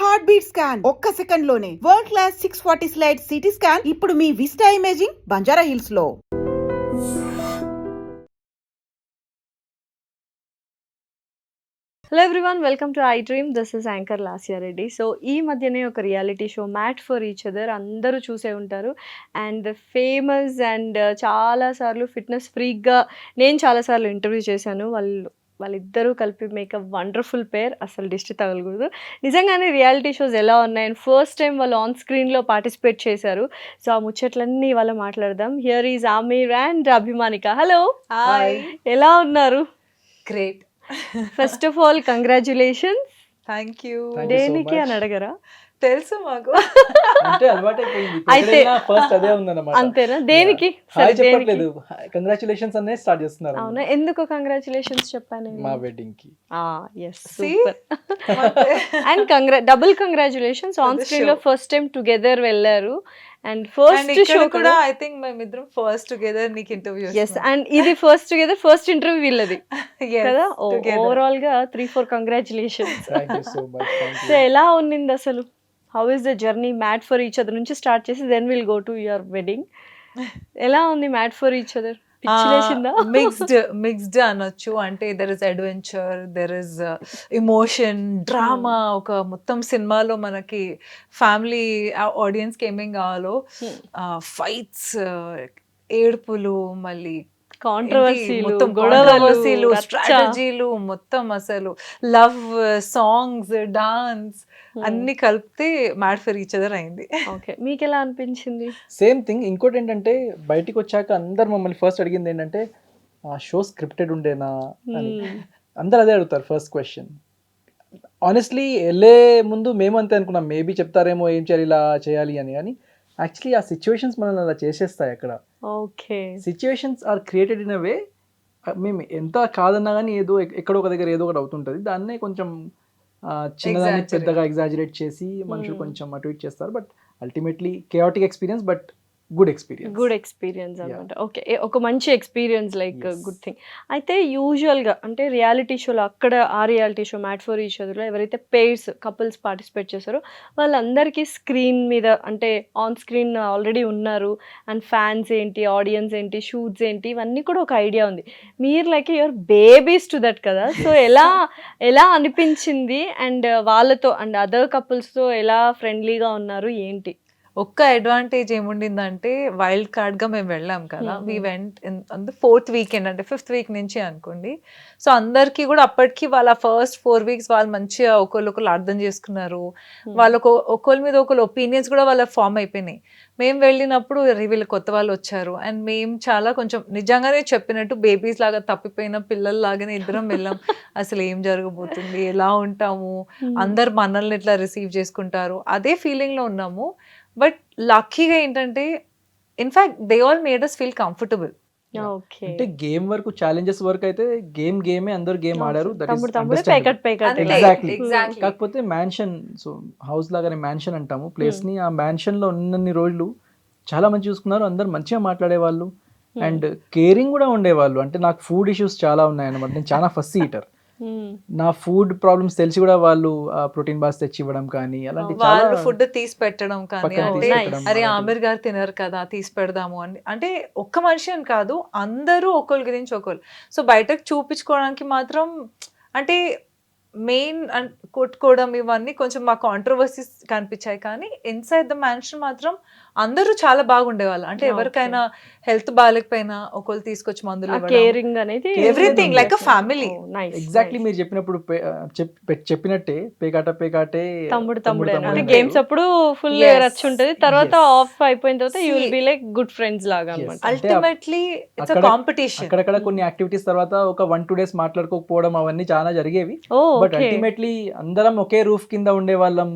Heart beat scan ఒక్క second లోనే world class 640 slide CT scan ఇప్పుడు మీ విస్టా ఇమేజింగ్ బంజారా హిల్స్ లో. Hello everyone, welcome to I dream. This is anchor Lasya Reddy. So ఈ మధ్యనే ఒక reality show made for each other అందరూ చూసే ఉంటారు. అండ్ ఫేమస్ అండ్ చాలాసార్లు ఫిట్నెస్ ఫ్రీక్గా నేను చాలాసార్లు ఇంటర్వ్యూ చేశాను. వాళ్ళిద్దరూ కలిపి మేకప్ వండర్ఫుల్ పేర్, అసలు దిష్టి తగలకూడదు. నిజంగానే రియాలిటీ షోస్ ఎలా ఉన్నాయి అండ్ ఫస్ట్ టైం వాళ్ళు ఆన్ స్క్రీన్లో పార్టిసిపేట్ చేశారు. సో ఆ ముచ్చట్లన్నీ ఇవాళ మాట్లాడదాం. Here is Aamir and Abhimanika. Hello, hi. ఎలా ఉన్నారు? Great. First of all congratulations. Thank you. దేనికి అని అడగరా? తెలుసు మాకు. అంటే అలవాటైపోయింది. అయితే ఫస్ట్ అదే ఉందన్నమాట. అంతేనా? దేనికి? హాయ్ చెప్పట్లేదు, కంగ్రాచులేషన్స్ అనే స్టార్ట్ చేస్తున్నారు. అవునా, ఎందుకు కంగ్రాచులేషన్స్ చెప్పాను? మా వెడ్డింగ్ కి. Yes, super. And double congratulations. On screen లో ఫస్ట్ టైం టుగెదర్ వెళ్ళారు. అండ్ ఫస్ట్ షో కూడా ఐ థింక్ మేమిద్దరం ఫస్ట్ టుగెదర్ నీకు ఇంటర్వ్యూ. ఎస్, అండ్ ఇది ఫస్ట్ టుగెదర్ ఫస్ట్ ఇంటర్వ్యూ వీళ్ళది కదా. ఓవరాల్ గా 3-4 congratulations. Thank you so much. So ఎలా ఉన్నింది అసలు? How is the journey made for each other నుంచి స్టార్ట్ చేసి then will go to your wedding. ఎలా ఉంది made for each other? Mixed అనొచ్చు. అంటే there is adventure, there is emotion, drama. ఒక మొత్తం సినిమాలో మనకి ఫ్యామిలీ ఆడియన్స్కి ఏమేం కావాలో, ఫైట్స్, ఏడుపులు, మళ్ళీ కాంట్రవర్సీలు, స్ట్రాటజీలు, మొత్తం అసలు లవ్, సాంగ్స్, డాన్స్ అన్ని కలిపితే మ్యాట్ ఫర్ ఈచ్ అదర్ అయింది. ఓకే, మీకు ఎలా అనిపించింది? Same thing. ఇంకోటి ఏంటంటే బయటికి వచ్చాక అందరు మమ్మల్ని ఫస్ట్ అడిగింది ఏంటంటే ఆ షో స్క్రిప్టెడ్ ఉండేనా అని. అందరు అదే అడుగుతారు ఫస్ట్ క్వశ్చన్. ఆనెస్ట్లీ వెళ్ళే ముందు మేము అంతే అనుకున్నాం, మేబీ చెప్తారేమో ఏం చేయాలి ఇలా చేయాలి అని. కానీ యాక్చువల్లీ ఆ సిచ్యువేషన్స్ మనల్ని అలా చేసేస్తాయి. అక్కడ okay, situations are created in a way. మేము ఎంత కాదన్నా కానీ ఏదో ఎక్కడో ఒక దగ్గర ఏదో ఒకటి అవుతుంటుంది. దాన్నే కొంచెం చిన్నదాన్ని పెద్దగా ఎగ్జాజరేట్ చేసి మనుషులు కొంచెం అటు ఇటు చేస్తారు. But ultimately chaotic experience, but good experience అనమాట. ఓకే, ఒక మంచి ఎక్స్పీరియన్స్, లైక్ గుడ్ థింగ్. అయితే యూజువల్గా అంటే రియాలిటీ షోలో అక్కడ ఆ reality show made for each అదర్లో ఎవరైతే పేర్స్ కపుల్స్ పార్టిసిపేట్ చేశారో వాళ్ళందరికీ స్క్రీన్ మీద అంటే ఆన్ స్క్రీన్ ఆల్రెడీ ఉన్నారు. అండ్ ఫ్యాన్స్ ఏంటి, ఆడియన్స్ ఏంటి, షూట్స్ ఏంటి, ఇవన్నీ కూడా ఒక ఐడియా ఉంది. మీరు like your babies to that కదా. సో ఎలా అనిపించింది? అండ్ వాళ్ళతో అండ్ అదర్ కపుల్స్తో ఎలా ఫ్రెండ్లీగా ఉన్నారు ఏంటి? ఒక్క అడ్వాంటేజ్ ఏముండిందంటే వైల్డ్ కార్డ్గా మేము వెళ్ళాం కదా. We went in the 4th weekend, అంటే 5th వీక్ నుంచి అనుకోండి. సో అందరికీ కూడా అప్పటికి వాళ్ళ ఫస్ట్ 4 వీక్స్ వాళ్ళు మంచిగా ఒకళ్ళు అర్థం చేసుకున్నారు. వాళ్ళకు ఒకళ్ళ మీద ఒకళ్ళు ఒపీనియన్స్ కూడా వాళ్ళ ఫామ్ అయిపోయినాయి. మేము వెళ్ళినప్పుడు వీళ్ళు కొత్త వాళ్ళు వచ్చారు. అండ్ మేము చాలా కొంచెం నిజంగానే చెప్పినట్టు బేబీస్ లాగా తప్పిపోయిన పిల్లల్లాగానే ఇద్దరం వెళ్ళాం. అసలు ఏం జరగబోతుంది, ఎలా ఉంటాము, అందరు మనల్ని ఎట్లా రిసీవ్ చేసుకుంటారు, అదే ఫీలింగ్లో ఉన్నాము. బట్ లక్కీగా ఏంటంటే in fact they all made us feel comfortable. అంటే గేమ్ వరకు, ఛాలెంజెస్ వరకు అయితే గేమే అందరూ గేమ్ ఆడారు. కాకపోతే మ్యాన్షన్, సో హౌస్ లాగానే మ్యాన్షన్ అంటాము ప్లేస్ ని. ఆ మ్యాన్షన్ లో ఉన్నన్ని రోజులు చాలా మంచి చూసుకున్నారు. అందరు మంచిగా మాట్లాడేవాళ్ళు అండ్ కేరింగ్ కూడా ఉండేవాళ్ళు. అంటే నాకు ఫుడ్ ఇష్యూస్ చాలా ఉన్నాయి అన్నమాట. నేను చాలా ఫస్సీ ఈటర్. నా ఫుడ్ ప్రాబ్లమ్స్ తెలిసి కూడా వాళ్ళు ప్రోటీన్ బార్స్ తెచ్చి ఇవ్వడం కానీ, అలాంటి వాళ్ళు ఫుడ్ తీసి పెట్టడం కానీ, అంటే అరే ఆమిర్ గారు తినరు కదా తీసి పెడదాము అని. అంటే ఒక్క మనిషి అని కాదు, అందరూ ఒకరి గురించి ఒకరు. సో బయటకు చూపించుకోవడానికి మాత్రం అంటే మెయిన్ కొట్టుకోవడం ఇవన్నీ కొంచెం మా కాంట్రవర్సీస్ కనిపించాయి. కానీ ఇన్సైడ్ ద మ్యాన్షన్ మాత్రం అందరూ చాలా బాగుండేవాళ్ళు. అంటే ఎవరికైనా హెల్త్ బాగాలేకపోయినా ఒకళ్ళు తీసుకొచ్చి మందులు, కేరింగ్ అనేది everything like a family. Exactly మీరు చెప్పినప్పుడు చెప్పినట్టే పేకాటే తమ్ముడు అంటే గేమ్స్ అప్పుడు ఫుల్ రచ్ ఉంటది. తర్వాత ఆఫ్ అయిపోయిన తర్వాత you will be like good friends లాగా అన్నమాట. Ultimately it's a competition. అక్కడక్కడ కొన్ని యాక్టివిటీస్ తర్వాత ఒక 1-2 డేస్ మాట్లాడుకోకపోవడం అవన్నీ చాలా జరిగేవి. బట్ అల్టిమేట్లీ అందరం ఒకే రూఫ్ కింద ఉండే వాళ్ళం.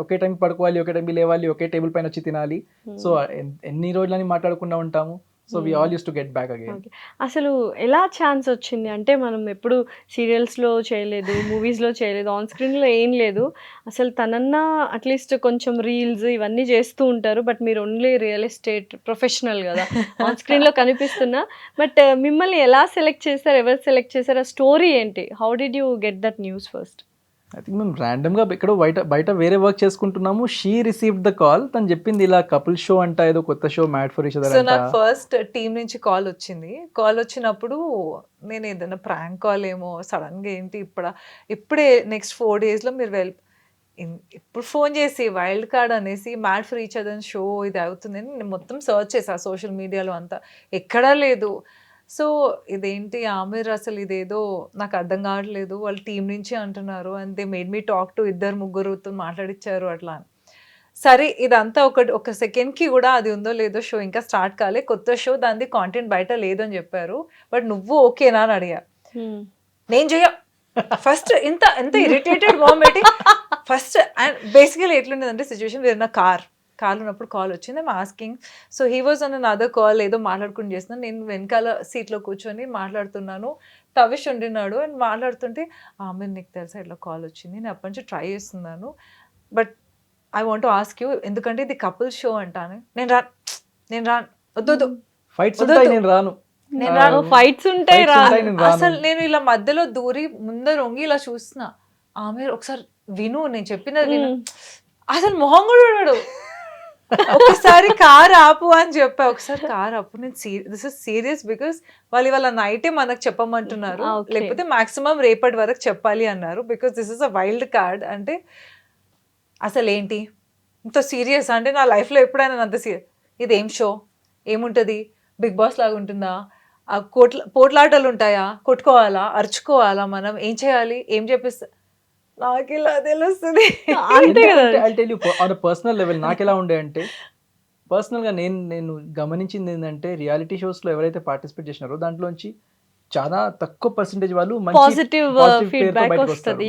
ఒకే టైం పడుకోవాలి, ఒకే టైం లేవాలి, ఒకే టేబుల్ పైన వచ్చి తినాలి. సో ఎన్ని రోజులని మాట్లాడకుండా ఉంటాము. So we all use to get back again. అసలు ఎలా ఛాన్స్ వచ్చింది? అంటే మనం ఎప్పుడు సీరియల్స్లో చేయలేదు, మూవీస్లో చేయలేదు, ఆన్ స్క్రీన్లో ఏం లేదు. అసలు తనన్నా అట్లీస్ట్ కొంచెం రీల్స్ ఇవన్నీ చేస్తూ ఉంటారు. బట్ మీరు ఓన్లీ రియల్ ఎస్టేట్ ప్రొఫెషనల్ కదా, ఆన్ స్క్రీన్లో కనిపిస్తున్నా. బట్ మిమ్మల్ని ఎలా సెలెక్ట్ చేశారు, ఎవరు సెలెక్ట్ చేశారు, ఆ స్టోరీ ఏంటి? How did you get that news first? I think మేము ర్యాండమ్గా ఎక్కడో బయట వేరే వర్క్ చేసుకుంటున్నాము. She received the call. తను చెప్పింది ఇలా కపుల్ షో అంట, ఏదో కొత్త show mad for each other so అంట. నాకు ఫస్ట్ టీం నుంచి కాల్ వచ్చింది. కాల్ వచ్చినప్పుడు నేను ఏదైనా ప్రాంక్ కాల్ ఏమో సడన్గా ఏంటి ఇప్పుడే నెక్స్ట్ 4 daysలో మీరు ఇప్పుడు ఫోన్ చేసి వైల్డ్ కార్డ్ అనేసి mad for each other show ఇది అవుతుంది అని నేను మొత్తం సర్చ్ చేసా సోషల్ మీడియాలో అంతా, ఎక్కడా లేదు. సో ఇదేంటి ఆమెర్ అసలు ఇదేదో నాకు అర్థం కావట్లేదు, వాళ్ళ టీం నుంచి అంటున్నారు and they made me talk to 2-3 మాట్లాడిచ్చారు అట్లా అని. సరే ఇదంతా ఒక సెకండ్కి కూడా అది ఉందో లేదో షో ఇంకా స్టార్ట్ కాలే, కొత్త షో, దాని కాంటెంట్ బయట లేదు అని చెప్పారు. బట్ నువ్వు ఓకేనా అని అడిగా. నేను చెయ్య ఫస్ట్ ఎంత irritated moment. First and basically ఎట్లుండేదంటే సిచ్యువేషన్, వేరే నా కార్ ఉన్నప్పుడు కాల్ వచ్చింది. I'm asking, so he was on other call, ఏదో మాట్లాడుకుని చేస్తున్నాను, నేను వెనకాల సీట్లో కూర్చొని మాట్లాడుతున్నాను, తవిష్ ఉండినాడు అండ్ మాట్లాడుతుంటే ఆమె నీకు తెలుసా ఇట్లా కాల్ వచ్చింది, నేను అప్పటి నుంచి ట్రై చేస్తున్నాను, but I want to ask you, ఎందుకంటే ఇది కపుల్ షో అంటాను. నేను రాను వద్దు ఫైట్స్ ఉంటాయి, నేను రాను. నేను రాను. ఫైట్స్ ఉంటాయి రా. అసలు నేను ఇలా మధ్యలో దూరి ముందర వంగి ఇలా చూస్తున్నా. ఆమె ఒకసారి విను, నేను చెప్పినది విను. అసలు మొహం కూడా ఉన్నాడు. ఒకసారి కార్ ఆపు అని చెప్పా, ఒకసారి కార్ ఆపు, నేను దిస్ ఇస్ సీరియస్ బికాస్ వాళ్ళు ఇవాళ నైటే మనకు చెప్పమంటున్నారు, లేకపోతే మాక్సిమం రేపటి వరకు చెప్పాలి అన్నారు, because this is a wild card. అంటే అసలు ఏంటి ఇంత సీరియస్ అంటే, నా లైఫ్లో ఎప్పుడైనా అంత సీరియస్, ఇదేం షో, ఏముంటుంది, బిగ్ బాస్ లాగా ఉంటుందా, పోట్లాటలు ఉంటాయా, కొట్టుకోవాలా, అరుచుకోవాలా, మనం ఏం చేయాలి, ఏం చెప్పిస్తా, నాకు ఇలా తెలుస్తుంది. అంతే కదా. I tell you on personal level నాకు ఎలా ఉండే అంటే, పర్సనల్గా నేను గమనించింది ఏంటంటే, రియాలిటీ షోస్లో ఎవరైతే పార్టిసిపేట్ చేసినారో దాంట్లోంచి చాలా తక్కువ పర్సెంటేజ్ వాళ్ళు పాజిటివ్ ఫీడ్బ్యాక్ వస్తుంది.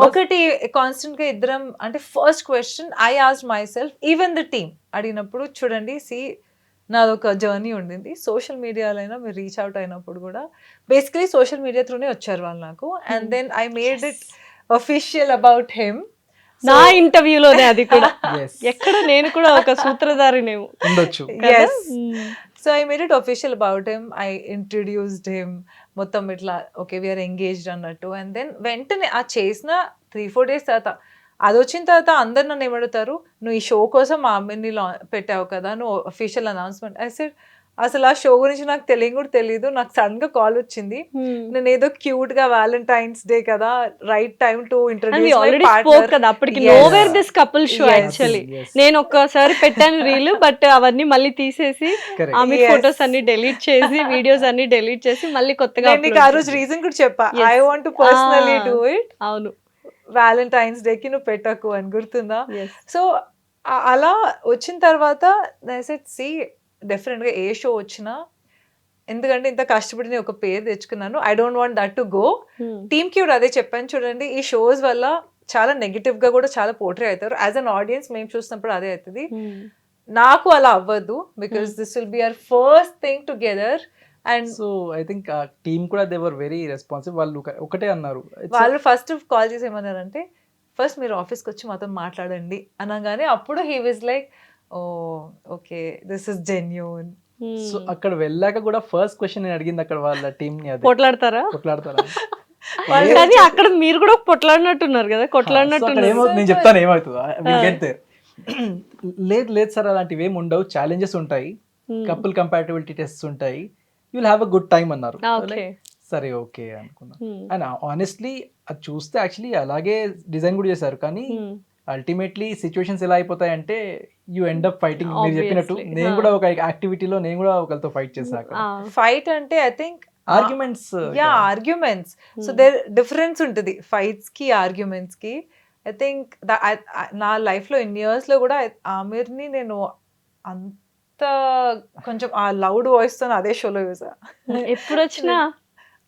ఒకటి కాన్స్టెంట్ గా ఇద్దరం అంటే, first question I asked my self, even the team అడిగినప్పుడు, చూడండి నాదొక జర్నీ ఉండింది, సోషల్ మీడియాలో మీరు రీచ్ అవుట్ అయినప్పుడు కూడా బేసికలీ సోషల్ మీడియా త్రూనే వచ్చారు వాళ్ళు నాకు, and then I made it official about him. నా ఇంటర్వ్యూలోనే అది కూడా ఎక్కడ నేను కూడా ఒక సూత్రధారినేమో ఉండొచ్చు. So I made it official about him, I introduced him, మొత్తం ఇట్లా ఓకే వీఆర్ ఎంగేజ్డ్ అన్నట్టు. అండ్ దెన్ వెంటనే ఆ చేసిన 3-4 days తర్వాత అది వచ్చిన తర్వాత అందరు నన్ను ఏమడుగుతారు, నువ్వు ఈ షో కోసం మా అమ్మని పెట్టావు కదా, నువ్వు అఫీషియల్ అనౌన్స్మెంట్. ఐ సెడ్ అసలు ఆ షో గురించి నాకు కూడా తెలియదు, నాకు సడన్ గా కాల్ వచ్చింది, నేను ఏదో క్యూట్ గా వ్యాలంటైన్స్ డే కదా, right time to introduce my partner కదా, అప్పటికి nowhere this couple show actually. నేను ఒక్కసారి పెట్టాను రీల్, బట్ అవన్నీ మళ్ళీ తీసేసి ఆమె ఫొటోస్ అన్ని డెలీట్ చేసి వీడియోస్ అన్ని డెలీట్ చేసి మళ్ళీ కొత్తగా నీకు ఆ రోజు రీజన్ కూడా చెప్పా, I want to personally do it, అవును వ్యాలంటైన్స్ డేకి నువ్వు పెట్టకు అని, గుర్తుందా? సో అలా వచ్చిన తర్వాత డెఫినెట్గా ఏ షో వచ్చినా, ఎందుకంటే ఇంత కష్టపడి నేను ఒక పేరు తెచ్చుకున్నాను, I don't want that to go. టీమ్కి కూడా అదే చెప్పాను, చూడండి ఈ షోస్ వల్ల చాలా నెగిటివ్గా కూడా చాలా పోర్ట్రే అవుతారు, యాజ్ అన్ ఆడియన్స్ మేము చూసినప్పుడు అదే అవుతుంది, నాకు అలా అవ్వదు, because this will be our first thing together. And so I think ఆ టీమ్ కూడా దే వర్ వెరీ రెస్పాన్సివ్. వాళ్ళు ఒకటే అన్నారు, వాళ్ళు ఫస్ట్ కాల్ చేసి ఏమన్నారంటే, ఫస్ట్ మీరు ఆఫీస్కి వచ్చి మాతో మాట్లాడండి అనగానే అప్పుడు he was like, oh okay this is genuine. So అక్కడ వెళ్ళాక కూడా ఫస్ట్ క్వశ్చన్ నేను అడిగింది అక్కడ వాళ్ళ టీమ్ ని, అదే కొట్లాడతారా కానీ అక్కడ మీరు కూడా కొట్లాడినట్టున్నారు కదా, కొట్లాడినట్టున్నారు. నేను చెప్తాను ఏమవుతుంది. లేదు సార్ అలాంటివి ఏమి ఉండవు, ఛాలెంజెస్ ఉంటాయి, కపుల్ కంపాటబిలిటీ టెస్ట్స్ ఉంటాయి, you will have a good time అన్నారు. సరే ఓకే అనుకున్నా. అండ్ ఆనెస్ట్లీ అది చూస్తే యాక్చువల్లీ అలాగే డిజైన్ కూడా చేశారు, కానీ అల్టిమేట్లీ సిచ్యువేషన్స్ ఎలా అయిపోతాయంటే యూ ఎండ్ అప్ ఫైటింగ్. మీరు చెప్పినట్టు నేను కూడా ఒక యాక్టివిటీలో నేను కూడా ఒకరితో ఫైట్ చేశాక. ఫైట్ అంటే I think arguments, so there difference ఉంటుంది ఫైట్స్ కి ఆర్గ్యుమెంట్స్ కి. ఐ థింక్ నా లైఫ్ లో ఇన్ని ఇయర్స్ లో కూడా ఆమెర్ని నేను అంత కొంచెం ఆ లౌడ్ వాయిస్ తో అదే షోలో చూసా. ఎప్పుడు వచ్చినా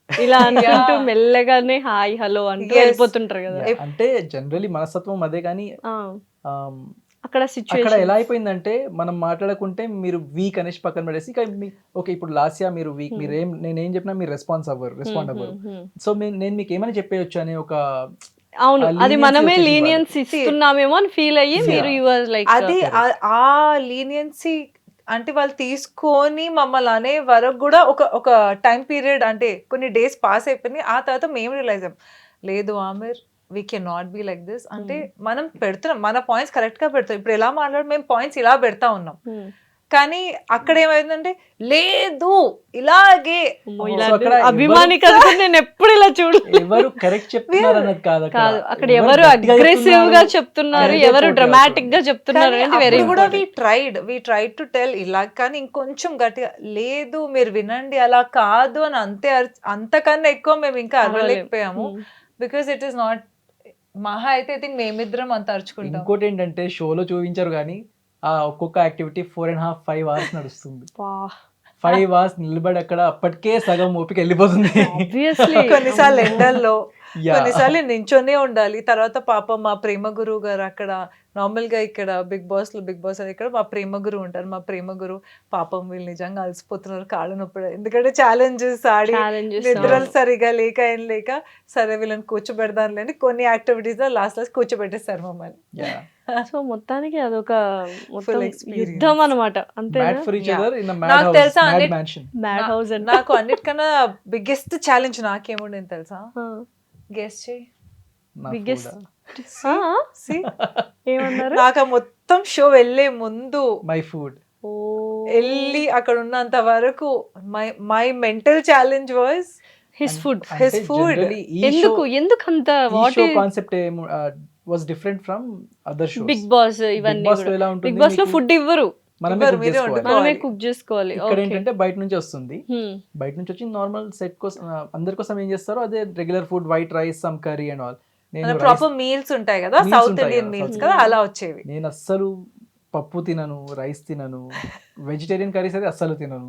ఇలా అనుకుంటూ మెల్లగానే హాయ్ హలో అంటూ వెళ్ళిపోతుంటారు కదా. అంటే జనరలీ మనస్తత్వం అదే, కానీ అక్కడ అక్కడ ఎలా అయిపోయిందంటే, మనం మాట్లాడుకుంటే మీరు వీక్ అనేసి పక్కన పడేసి, ఓకే ఇప్పుడు లాస్ట్ ఇయర్ మీరు వీక్, నేనేం చెప్పినా మీరు రెస్పాండ్ అవ్వరు. సో నేను మీకు ఏమని చెప్పేయచ్చు అనే ఒక, అవును అది మనమే లీనియన్స్ ఇస్తున్నామేమో అని ఫీల్ అయ్యి మీరు యువర్ లైక్, అది ఆ లీనియన్సీ అంటే వాళ్ళు తీసుకొని మమ్మల్ని అనే వరకు కూడా ఒక టైం పీరియడ్ అంటే కొన్ని డేస్ పాస్ అయిపోయినాయి. ఆ తర్వాత మేము రియలైజ్ అయ్యాం, లేదు Aamir we can not be like this అంటే మనం పెడుతున్నాం మన పాయింట్స్ కరెక్ట్ గా పెడతాం. ఇప్పుడు ఎలా మాట్లాడు మేము పాయింట్స్ ఇలా పెడతా ఉన్నాం, కానీ అక్కడ ఏమైందంటే లేదు ఇలాగే అక్కడ అభిమాని కదా నేను ఎప్పుడు ఇలా చూడలేదు. ఎవరు కరెక్ట్ చెప్తున్నారు అన్నది కాదు కాదు అక్కడ ఎవరు అగ్రెసివ్ గా చెప్తున్నారు, ఎవరు డ్రామాటిక్ గా చెప్తున్నారు అనేది వెరీ కూడా వి ట్రైడ్ టు టెల్ ఇలా, కానీ ఇంకొంచెం గట్టిగా లేదు మీరు వినండి అలా కాదు అని అంతకన్నా ఎక్కువ మేము ఇంకా అరవలేకపోయాము. బికాస్ ఇట్ ఈస్ నాట్ మహా అయితే ఐ థింక్ మేమిద్దరం అంత అరుచుకుంటాం. ఇంకోటి ఏంటంటే షోలో చూపించారు కానీ ఆ ఒక్కొక్క యాక్టివిటీ 4.5-5 hours నడుస్తుంది. 5 hours నిలబడి అక్కడ అప్పటికే సగం ఓపిక వెళ్ళిపోతుంది. కొన్నిసార్లు ఎండల్లో కొన్నిసార్లు నించొనే ఉండాలి. తర్వాత పాపం మా ప్రేమ గురువు గారు అక్కడ నార్మల్ గా ఇక్కడ బిగ్ బాస్ అని ఇక్కడ మా ప్రేమ గురువు ఉంటారు. మా ప్రేమ గురువు పాపం వీళ్ళు నిజంగా అలసిపోతున్నారు కాళ్ళు నొప్పి, ఎందుకంటే ఛాలెంజెస్ ఆడి నిద్రలు సరిగా లేక ఏం లేక సరే వీళ్ళని కూర్చోబెడదాంలేని కొన్ని యాక్టివిటీస్ లాస్ట్ కూర్చోబెట్టేస్తారు మమ్మల్ని. సో మొత్తానికి అదొక యుద్ధం అనమాట అంతే. నాకు తెలుసా మ్యాడ్ హౌస్ అంటే నాకు అన్నిటికన్నా బిగ్గెస్ట్ ఛాలెంజ్ నాకేముండేది తెలుసా, గెస్ చేయి. బిగ్గెస్ట్ ఏమన్నారు? నాకు మొత్తం షో వెళ్ళే ముందు మై ఫుడ్ వెళ్ళి అక్కడ ఉన్నంత వరకు my mental challenge was his food. ఎందుకు అంత what concept was different from other shows. Bigg Boss ఇవన్నీ బిగ్ బాస్ లో ఫుడ్ ఇవ్వరు, మనమే కుక్ చేసుకోవాలి. ఇక్కడ ఏంటంటే బయట నుంచి వస్తుంది, బయట నుంచి వచ్చి నార్మల్ సెట్ కోసం అందరి కోసం ఏం చేస్తారో అదే regular food, white rice, some curry and all. Proper meals ఉంటాయి కదా, సౌత్ ఇండియన్ మీల్స్ కదా, అలా వచ్చేవి. నేను అస్సలు పప్పు తినను, రైస్ తినను, వెజిటేరియన్ కర్రీస్ అయితే అస్సలు తినను.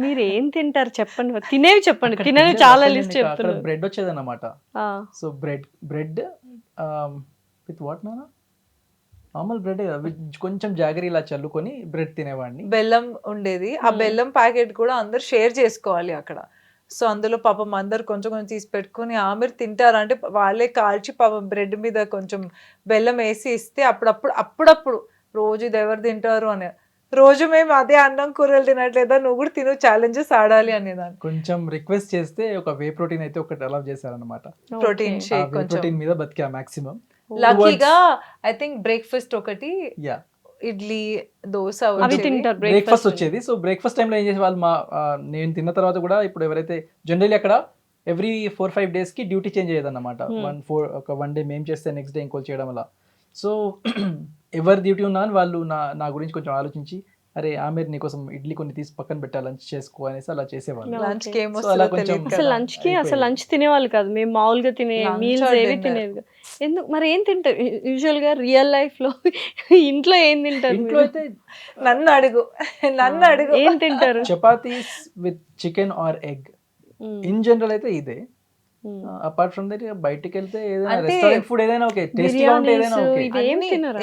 మీరు ఏం తింటారు చెప్పండి, తినేవి చెప్పండి. తినేవి చాలా లిస్ట్ చెప్తారు. బ్రెడ్ వచ్చేది అన్నమాట. సో బ్రెడ్ విత్ వాట్ నానా నార్మల్ బ్రెడ్ కొంచెం జాగరీ ఇలా చల్లుకొని బ్రెడ్ తినేవాడిని. బెల్లం ఉండేది, ఆ బెల్లం ప్యాకెట్ కూడా అందరు షేర్ చేసుకోవాలి అక్కడ. సో అందులో పాపం అందరు కొంచెం కొంచెం తీసి పెట్టుకుని మీరు తింటారు అంటే వాళ్ళే కాల్చి పాపం బ్రెడ్ మీద కొంచెం బెల్లం వేసి ఇస్తే అప్పుడప్పుడు రోజు ఇది ఎవరు తింటారు అని, రోజు మేము అదే అన్నం కూరలు తినట్లేదా, నువ్వు కూడా తిను, ఛాలెంజెస్ ఆడాలి అనేదాన్ని. కొంచెం రిక్వెస్ట్ చేస్తే ఒక వే ప్రోటీన్ అయితే ఒకటి అలౌ చేశారనమాట. ప్రోటీన్ షేక్ ప్రోటీన్ మీద బతికా మాక్సిమం. లక్కీగా ఐ థింక్ బ్రేక్ఫాస్ట్ ఒకటి ఇడ్లీ దోశ అవి తింటారు, బ్రేక్ఫాస్ట్ వచ్చేది. సో బ్రేక్ఫాస్ట్ టైంలో ఏం చేసే వాళ్ళు నేను తిన్న తర్వాత కూడా ఇప్పుడు ఎవరైతే జనరల్లీ అక్కడ ఎవ్రీ 4-5 days కి డ్యూటీ చేంజ్ అయ్యేది అనమాట. వన్ డే మేము చేస్తే నెక్స్ట్ డే ఇంకోటి చేయడం వల్ల. సో ఎవరి డ్యూటీ ఉన్నా వాళ్ళు నా గురించి కొంచెం ఆలోచించి అరే ఆమె నీకోసం ఇడ్లీ కొన్ని తీసి పక్కన పెట్టా, లంచ్ చేసుకో అనేసి అలా చేసేవాళ్ళు. అసలు లంచ్ కి లంచ్ తినేవాళ్ళు కాదు, మేము మామూలుగా తినే మీల్స్ ఏవి తినేది. ఎందుకు మరి ఏం తింటారు యూజువల్ గా రియల్ లైఫ్ లో? ఇంట్లో ఏం తింటారు? ఇంట్లో అయితే నన్ను అడుగు ఏం తింటారు? Chapatis with chicken or egg in general అయితే ఇదే. అపార్ట్ ఫ్రమ్ దట్ బయటికి వెళ్తే ఏదైనా రెస్టారెంట్ ఫుడ్ ఏదైనా ఓకే, టేస్టీగా ఉంటే ఏదైనా ఓకే.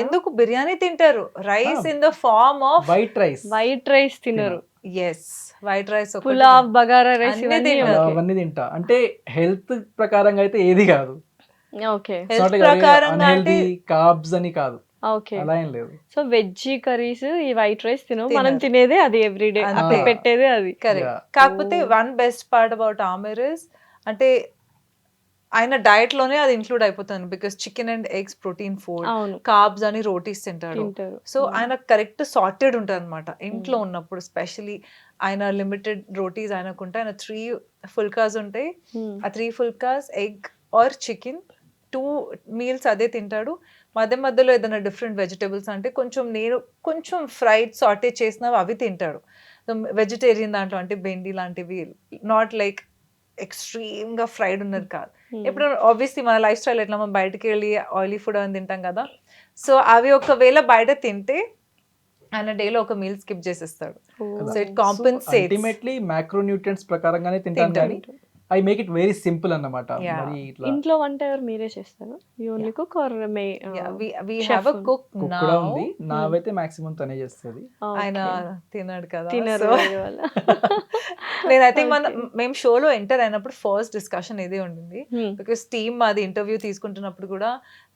ఎందుకు బిర్యానీ తింటారు, rice in the form of white rice తినరు. yes white rice, pulao, bagara rice అవన్నీ తింటా. అంటే హెల్త్ ప్రకారంగా అయితే ఏది కాదు, ఓకే అన్హెల్దీ కార్బ్స్ అని కాదు, అలా ఏం లేదు. సో వెజ్ కర్రీస్ ఈ వైట్ రైస్ మనం తినేదే అది ఎవ్రీడే, పెట్టేదే అది. కరెక్ట్. కాకపోతే one best part about Aamir is అంటే ఆయన డైట్ లోనే అది ఇంక్లూడ్ అయిపోతుంది. Because chicken and eggs protein food, carbs అని రోటీస్ తింటాడు. సో ఆయన కరెక్ట్ సార్టెడ్ ఉంటారు అనమాట ఇంట్లో ఉన్నప్పుడు. స్పెషలీ ఆయన లిమిటెడ్ రోటీస్ ఆయనకుంటే ఆయన 3 ఫుల్కాస్ ఉంటాయి. ఆ 3 phulkas egg or chicken 2 meals అదే తింటాడు. మధ్యలో ఏదైనా డిఫరెంట్ వెజిటేబుల్స్ అంటే కొంచెం ఫ్రైడ్ సాటే చేసినవి అవి తింటాడు. వెజిటేరియన్ దాంట్లో అంటే బెండి లాంటివి, నాట్ లైక్ ఎక్స్ట్రీమ్ గా ఫ్రైడ్ ఉన్నది కాదు. ఇప్పుడు ఆబ్వియస్లీ మన లైఫ్ స్టైల్ ఎట్లా మనం బయటకు వెళ్ళి ఆయిలీ ఫుడ్ అని తింటాం కదా, సో అవి ఒకవేళ బయట తింటే ఆయన డేలో ఒక మీల్ స్కిప్ చేసేస్తాడు. So it compensates. Ultimately macronutrients ప్రకారంగానే తింటాను కానీ I make it very simple అన్నమాట. ఇంట్లో వంట ఎవరు మీరే చేస్తారు? You only cook or we have a cook now? కూడా ఉంది, నావైతే మాక్సిమం తనే చేస్తుంది. ఆయన తినడు కదా, నేను ఐ థింక్ మేము షోలో ఎంటర్ అయినప్పుడు ఫస్ట్ డిస్కషన్ ఇదే ఉండింది. బికాస్ టీమ్ అది ఇంటర్వ్యూ తీసుకుంటున్నప్పుడు కూడా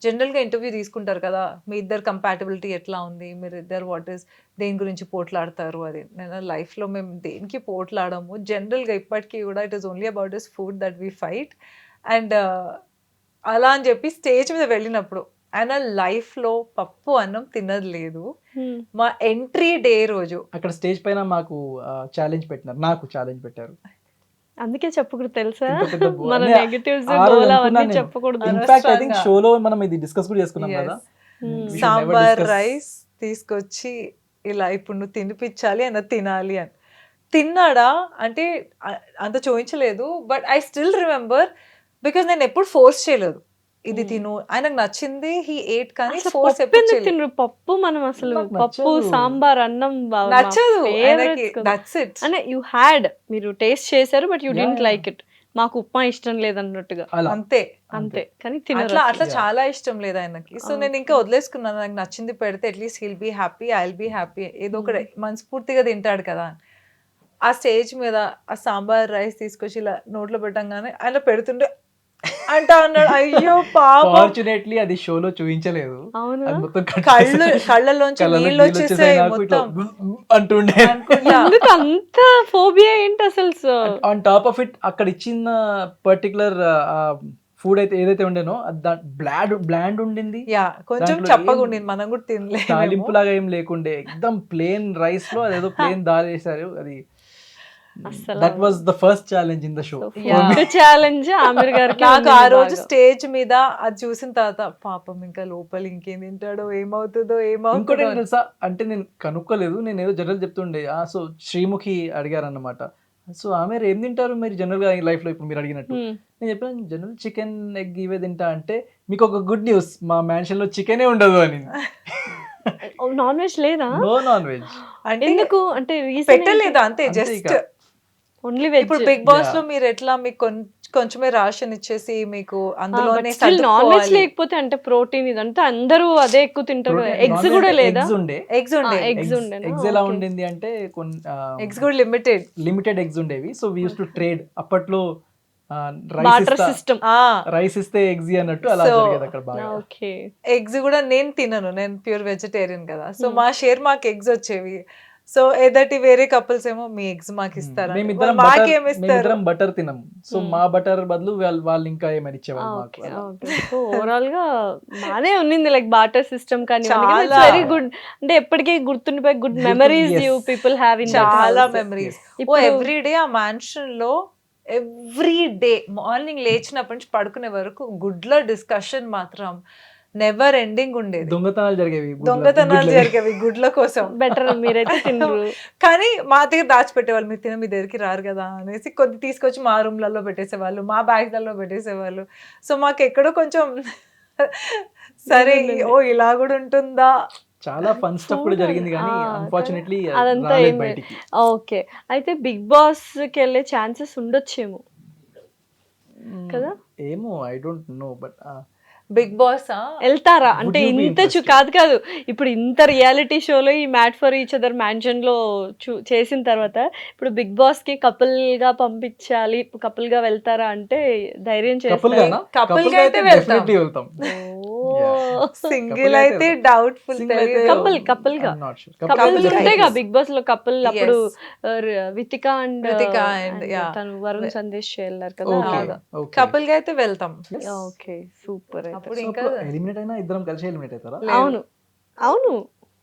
జనరల్ గా ఇంటర్వ్యూ తీసుకుంటారు కదా, మీ ఇద్దరు కంపాటబిలిటీ ఎట్లా ఉంది, మీరు ఇద్దరు వాట్ ఇస్ దేని గురించి పోట్లాడతారు అది. నేను లైఫ్ లో మేము దేనికి పోట్లాడము జనరల్ గా, ఇప్పటికీ కూడా it is only about this food that we fight. And అలా అని చెప్పి స్టేజ్ మీద వెళ్ళినప్పుడు ఆయన లైఫ్లో పప్పు అన్నం తిన్నది లేదు. మా ఎంట్రీ డే రోజు అక్కడ స్టేజ్ పైన మాకు ఛాలెంజ్ పెట్టినారు, నాకు ఛాలెంజ్ పెట్టారు. అందుకే చెప్పకూడదు తెలుసా, ఇంత పెద్ద బో- మన అనే నెగటివ్స్ ఆ రోజు గోల్ అనుకున్నా అవన్నీ నేను. చెప్పకూడదు. ఇన్ఫాక్ట్ ఐ థింక్ అనవసరంగా. షోలో మనం ఇది డిస్కస్ కూడా చేసుకున్నాం Yes. కదా. We should never sambar discuss. Rice తీసుకొచ్చి ఇలా ఇప్పుడు నువ్వు తినిపించాలి అన్న తినాలి అని తిన్నాడా అంటే అంత చూపించలేదు. But I still remember because నేను ఎప్పుడు ఫోర్స్ చేయలేదు ఇది తిను, ఆయనకు నచ్చింది హీ ఏట్, కానీ అసలు ఫోర్స్ పప్పు ఎప్పుడు ఎందుకు చేయలేదు. తినరు? పప్పు మనం అసలు నాకు పప్పు నచ్చదు. సాంబార్ అన్నం నచ్చదు ఆయనకి, దట్స్ ఇట్. అంటే యూ హ్యాడ్, మీరు టేస్ట్ చేశారు but you Yeah, didn't yeah. Like it. మాకు ఉప్మా ఇష్టం లేదన్నట్టుగా అలా అంతే అంతే, కానీ తినరు అట్లా అసలు. అట్లా Yeah. చాలా ఇష్టం లేదు ఆయనకి. సో నేను ఇంకా వదిలేసుకున్నాను, నాకు నచ్చింది పెడితే atleast he'll be happy, I will be happy, ఏదో ఒకటి మనస్ఫూర్తిగా తింటాడు కదా. ఆ స్టేజ్ మీద ఆ సాంబార్ రైస్ తీసుకొచ్చి ఇలా నోట్లో పెట్టంగానే ఆయన పెడుతుంటే అంటా అన్నాడు, అయ్యో పాపం, ఫార్చునేట్లీ అది షోలో చూపించలేదు. అవునా? అది మొత్తం cut కళ్ళు చేశారు. కళ్ళల్లోంచి కళ్ళలో నీళ్ళు నీళ్ళు వచ్చేసాయి వచ్చేసాయి నాకు, ఇట్లా మొత్తం అంటుండే. అనుకుంటా. ఎందుకు అంత ఫోబియా ఏంటి అసలు? ఆన్ టాప్ ఆఫ్ ఇట్ అక్కడ ఇచ్చిన పర్టికులర్ ఫుడ్ అయితే ఏదైతే ఉండేనో బ్లాండ్ ఉండింది. యా కొంచెం దాంట్లో చప్పగా ఏం ఉండింది, మనం కూడా తాలింపు తినలేము. లాగా ఏం లేకుండే, ఎక్దమ్ ప్లేన్ రైస్ లో అదేదో ప్లేన్ దాల్ వేసారు. అది అస్సలు that was the first challenge in the show. Yeah. Challenge Aamir గారికి నాకు ఆ ఉండింది రోజు బాగా. స్టేజ్ మీద అది చూసిన తర్వాత పాపం ఇంకా లోపల ఇంకేం తింటాడో ఏమవుతుందో ఇంకోటి ఏమవుతుందో ఏంటి తెలుసా, అంటే నేను కనుక్కోలేదు, నేను ఏదో జనరల్ చెప్తుండే. సో శ్రీముఖి అడిగారు అన్నమాట, సో ఆమె ఏం తింటారు మీరు జనరల్ గా లైఫ్ లో ఇప్పుడు మీరు అడిగినట్టు. Hmm. నేను చెప్పాను జనరల్ చికెన్ ఎగ్ ఇవే తింటా అంటే, మీకు ఒక గుడ్ న్యూస్, మా మ్యాన్షన్ లో చికెనే ఉండదు అని. నాన్ వెజ్ లేదా? No non veg. అంటే ఎందుకు అంటే పెట్టలేదు అంతే, అంతే జస్ట్ ఇక. Only veg. ఇప్పుడు బిగ్ బాస్ Yeah. లో మీరు ఎట్లా మీకు కొంచెమే రాషన్ ఇచ్చేసి మీకు అందులోనే నాన్ వెజ్ సర్దుకోవాలి. లేకపోతే అంటే ప్రోటీన్ ఇదంతా అందరూ అదే ఎక్కువ తింటారు కదా. ఎగ్స్ కూడా లేదా? ఎగ్స్ ఉండే. ఎగ్స్ ఉండే, eggs ఉండేనా? ఎగ్స్ ఎలా Okay. ఉండింది అంటే ఎగ్స్ కూడా లిమిటెడ్. లిమిటెడ్ ఎగ్స్ ఉండేవి. So we use to trade. అప్పట్లో బార్టర్ సిస్టమ్. రైస్ ఇస్తే ఎగ్స్ అన్నట్టు అలా So, జరిగేది అక్కడ బాగా. ఓకే. ఎగ్స్ కూడా నేను తినను, నేను ప్యూర్ వెజిటేరియన్ కదా. సో మా షేర్ మాకు ఎగ్స్ వచ్చేవి. సో ఎదటి వేరే కపుల్స్ ఏమో మీ ఎగ్స్ మాకు ఇస్తారా, మేమిద్దరం మాకేమి ఇస్తారు. బటర్ తినం. సో మా బటర్ బదులు వాళ్ళు ఇంకా ఏమైనా ఇచ్చేవాళ్ళు మాకు. Okay okay. సో ఓవరాల్ గా బానే ఉన్నింది, లైక్ బార్టర్ సిస్టమ్ కానీ చాలా. Very good. అంటే ఎప్పటికీ గుర్తుండిపోయి good memories Yes. You people have in చాలా మెమరీస్. ఓ ఇప్పుడు- ఎవ్రీ డే ఆ మ్యాన్షన్ లో ఎవ్రీ డే మార్నింగ్ లేచినప్పటి నుంచి పడుకునే వరకు గుడ్ల డిస్కషన్ మాత్రం నెవర్ ఎండింగ్ ఉండేది. దొంగతనాలు జరిగేవి. దొంగతనాలు జరిగేవి గుడ్ల కోసం. బెటర్ మీరైతే తినరు. కానీ మా దగ్గర దాచిపెట్టేవాళ్ళు, మీరు తిన మీ దగ్గరికి రారు కదా అనేసి కొద్ది తీసుకొచ్చి మా రూమ్లలో పెట్టేసేవాళ్ళు, మా బ్యాగ్లలో పెట్టేసేవాళ్ళు. సో మాకు ఎక్కడో కొంచెం సరే ఓ ఇలా కూడా ఉంటుందా. చాలా ఫన్ స్టఫ్ కూడా జరిగింది కానీ అన్ఫార్చునేట్లీ అదంతా రాలేదు ఏమి- బయటికి. ఓకే. అయితే బిగ్ బాస్ కి వెళ్ళే ఛాన్సెస్ ఉండొచ్చేమో కదా? ఏమో I don't know but Bigg Boss వెళ్తారా అంటే you be ఇంత interested? కాదు ఇప్పుడు ఇంత రియాలిటీ షోలో ఈ mat for each other mansion లో చేసిన తర్వాత ఇప్పుడు బిగ్ బాస్ కి కపుల్ గా పంపించాలి, కపుల్ గా వెళ్తారా అంటే ధైర్యం కపుల్ చేస్తారు? గానా? Couple Couple గా గా అయితే అయితే వెళ్తాం. definitely వెళ్తాం. సింగిల్ Couple అయితే అయితే డౌట్ఫుల్. Single అయితే Couple గా. I'm not sure. Couple Couple గా ఉంటాయిగా yes. బిగ్ బాస్ లో కపుల్. అప్పుడు Yes. Vithika and Ritika and, yeah. తను వరుణ్ సందేశ్ వెళ్ళారు కదా. Okay, అవును. okay. కపుల్ గా అయితే వెళ్తాం. Okay super. అప్పుడు So, ఇంకా అప్పుడు ఎలిమినేట్ అయినా ఇద్దరం కలిసి ఎలిమినేట్ అవుతారా? లేదు. అవును అవును,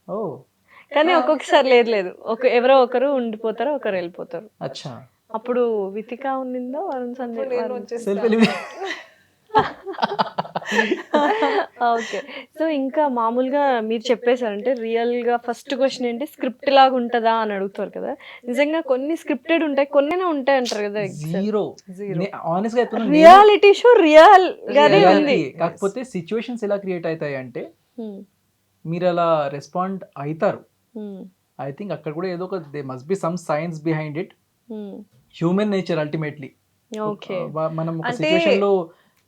ఓ కానీ ఒక్కొక్కసారి లేదు ఎవరో ఒకరు ఉండిపోతారు, ఒకరు వెళ్ళిపోతారు. అచ్చా. అప్పుడు వితిక ఉన్నిందో వరుణ్ అప్పుడు నేను సందేశ్. వచ్చేస్తా. Self eliminate. ఓకే. సో ఇంకా మామూలుగా మీరు చెప్పేశారంటే రియల్ గా ఫస్ట్ క్వశ్చన్ ఏంటి, స్క్రిప్ట్ లాగా ఉంటుందా అని అడుగుతారు కదా. నిజంగా కొన్ని స్క్రిప్టెడ్ ఉంటాయి, కొన్ని ఉంటాయి అంటారు కదా. జీరో. ఆనెస్ట్ గా చెప్తున్నా, రియాలిటీ షో రియల్ గానే Reality. ఉంది. కాకపోతే సిచ్యువేషన్స్ ఎలా క్రియేట్ అవుతాయి అంటే Hmm. మీరు అలా రెస్పాండ్ అవుతారు. Hmm. ఐ థింక్ అక్కడ కూడా ఏదో ఒక they must be some science behind it. Hmm. Human nature ultimately. Okay. మనం ఒక అంటే- సిచ్యువేషన్ లో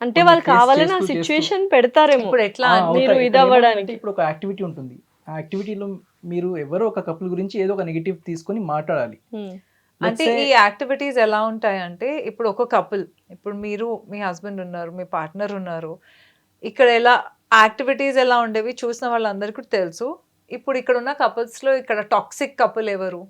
అంటే వాళ్ళు face కావాలని ఆ చేస్తూ సిచ్యువేషన్ పెడతారేమో. ఇప్పుడు ఎట్లా మీరు ఇది అవ్వడానికి. ఇప్పుడు ఒక యాక్టివిటీ ఉంటుంది, ఆ యాక్టివిటీలో మీరు ఎవరో ఒక కపుల్ గురించి ఏదో ఒక నెగిటివ్ తీసుకొని మాట్లాడాలి. Hmm. అంటే ఈ యాక్టివిటీస్ ఎలా ఉంటాయంటే ఇప్పుడు ఒక కపుల్, ఇప్పుడు మీరు మీ హస్బెండ్ ఉన్నారు, మీ పార్ట్నర్ ఉన్నారు, ఇక్కడ ఎలా యాక్టివిటీస్ ఎలా ఉండేవి చూసిన వాళ్ళందరికీ కూడా తెలుసు. ఇప్పుడు ఇక్కడ ఉన్న కపుల్స్ లో ఇక్కడ టాక్సిక్ కపుల్ ఎవరు,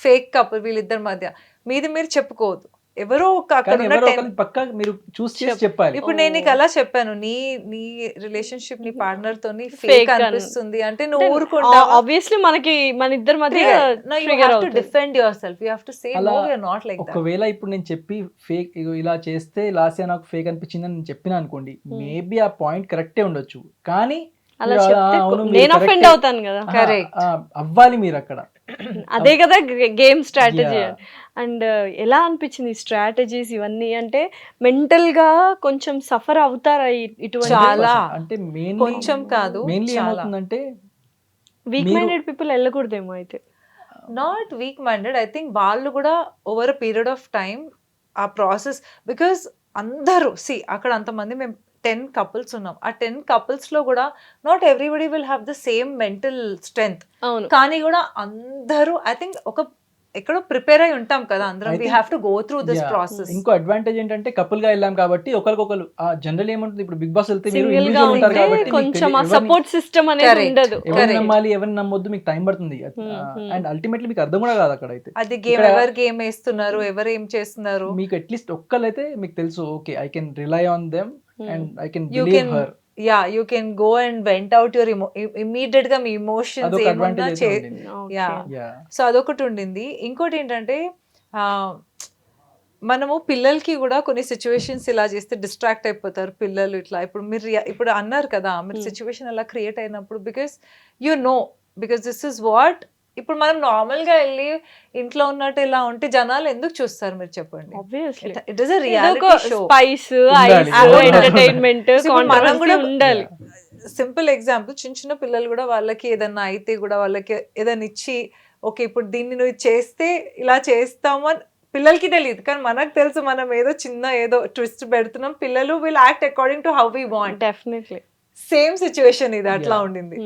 ఫేక్ కపుల్, వీళ్ళిద్దరి మధ్య మీది మీరు చెప్పుకోవద్దు. ఎవరో అక్కడ కానీ ఉన్న ఎవరో 10 ఒకరిని పక్కా మీరు చూస్ చేసి చెప్పాలి. ఇప్పుడు నేను నీకు అలా చెప్పాను, నీ నీ రిలేషన్షిప్ నీ పార్ట్నర్ తోని Fake ఫేక్ అని. అనిపిస్తుంది అంటే నువ్వు ఊరుకుంటావా? ఆబ్వియస్లీ మనకి మన ఇద్దరి మధ్య No, you trigger have to అవుతుంది. defend yourself. You have to say అలా no, we are not like that. ఒకవేళ ఇప్పుడు నేను చెప్పి ఫేక్ ఇలా చేస్తే లాస్యా నాకు ఫేక్ అనిపించింది అని నేను చెప్పిన అనుకోండి, మేబీ ఆ పాయింట్ కరెక్టే ఉండొచ్చు, కానీ అలా మీరు చెప్తే అవును మీరు నేను అఫెండ్ correct అవుతాను కదా. ఆహా, Correct. అవ్వాలి మీరు అక్కడ. అదే కదా గేమ్ స్ట్రాటజీ. Yeah. అండ్ ఎలా అనిపించింది స్ట్రాటజీస్ ఇవన్నీ? అంటే మెంటల్ గా కొంచెం సఫర్ అవుతారా ఇటువంటి చాలా. అంటే కొంచెం కాదు, మెయిన్లీ చాలా. ఏమవుతుందంటే వీక్ మీరు- మైండెడ్ పీపుల్ వెళ్ళకూడదేమో అయితే. Not week minded, I think వాళ్ళు కూడా over a period of time ఆ ప్రాసెస్, బికాస్ అందరూ అక్కడ అంతమంది మేము 10 కపుల్స్ ఉన్నాం, ఆ 10 couples లో కూడా not everybody will have the same mental strength, అవును. కానీ కూడా అందరూ ఐ థింక్ ఒక ఎక్కడో ప్రిపేర్ అయి ఉంటాం కదా అందరం, I we think- have to go through this Yeah. Process. ఇంకో అడ్వాంటేజ్ ఏంటంటే కపుల్ గా వెళ్ళాం కాబట్టి ఒకరికొకరు జనరల్ ఏముంటుంది, ఇప్పుడు బిగ్ బాస్ వెళ్తే మీరు సింగిల్ గా individual ఉంటారు ఉంటే కాబట్టి మీకు కొంచెం ఆ ఎవరిని- సపోర్ట్ సిస్టమ్ అనేది Correct. ఉండదు. ఎవరిని Correct. నమ్మాలి ఎవరిని నమ్మొద్దు మీకు టైం పడుతుంది, hmm. అండ్ అల్టిమేట్లీ మీకు అర్థం కూడా కాదు అక్కడ అయితే. అది గేమ్ ఇక్కడ- ఎవరు గేమ్ వేస్తున్నారు, ఎవరు ఏం చేస్తున్నారు, మీకు అట్లీస్ట్ ఒక్కళ్ళైతే మీకు తెలుసు, okay I can rely on them and I can you believe can her. You can go and went out your immediate గా మీ ఇమోషన్స్ అదొక ఏమన్నా అడ్వాంటేజ్ అయితే ఉండింది. Okay. Yeah. సో అదొకటి ఉండింది. ఇంకోటి ఏంటంటే మనము పిల్లలకి కూడా కొన్ని సిచ్యువేషన్స్ ఇలా చేస్తే డిస్ట్రాక్ట్ అయిపోతారు పిల్లలు. ఇట్లా ఇప్పుడు మీరు ఇప్పుడు అన్నారు కదా మీరు సిచ్యువేషన్ అలా క్రియేట్ అయినప్పుడు, because you know, because this is what. ఇప్పుడు మనం నార్మల్ గా వెళ్ళి ఇంట్లో ఉన్నట్టు ఇలా ఉంటే జనాలు ఎందుకు చూస్తారు మీరు చెప్పండి? Obviously. It is a reality show. Spice, ఉండాలి. ఐస్, ఎంటర్టైన్మెంట్, ఇప్పుడు మనం కూడా ఉండాలి. సింపుల్ ఎగ్జాంపుల్, చిన్న చిన్న పిల్లలు కూడా వాళ్ళకి ఏదన్నా అయితే కూడా వాళ్ళకి ఏదైనా ఇచ్చి, ఓకే ఇప్పుడు దీన్ని నువ్వు చేస్తే ఇలా చేస్తాము అని పిల్లలకి తెలియదు, కానీ మనకు తెలుసు మనం ఏదో చిన్న ఏదో ట్విస్ట్ పెడుతున్నాం, పిల్లలు will act according to how we want. Definitely. Same situation ఇది అట్లా Yeah. ఉండింది.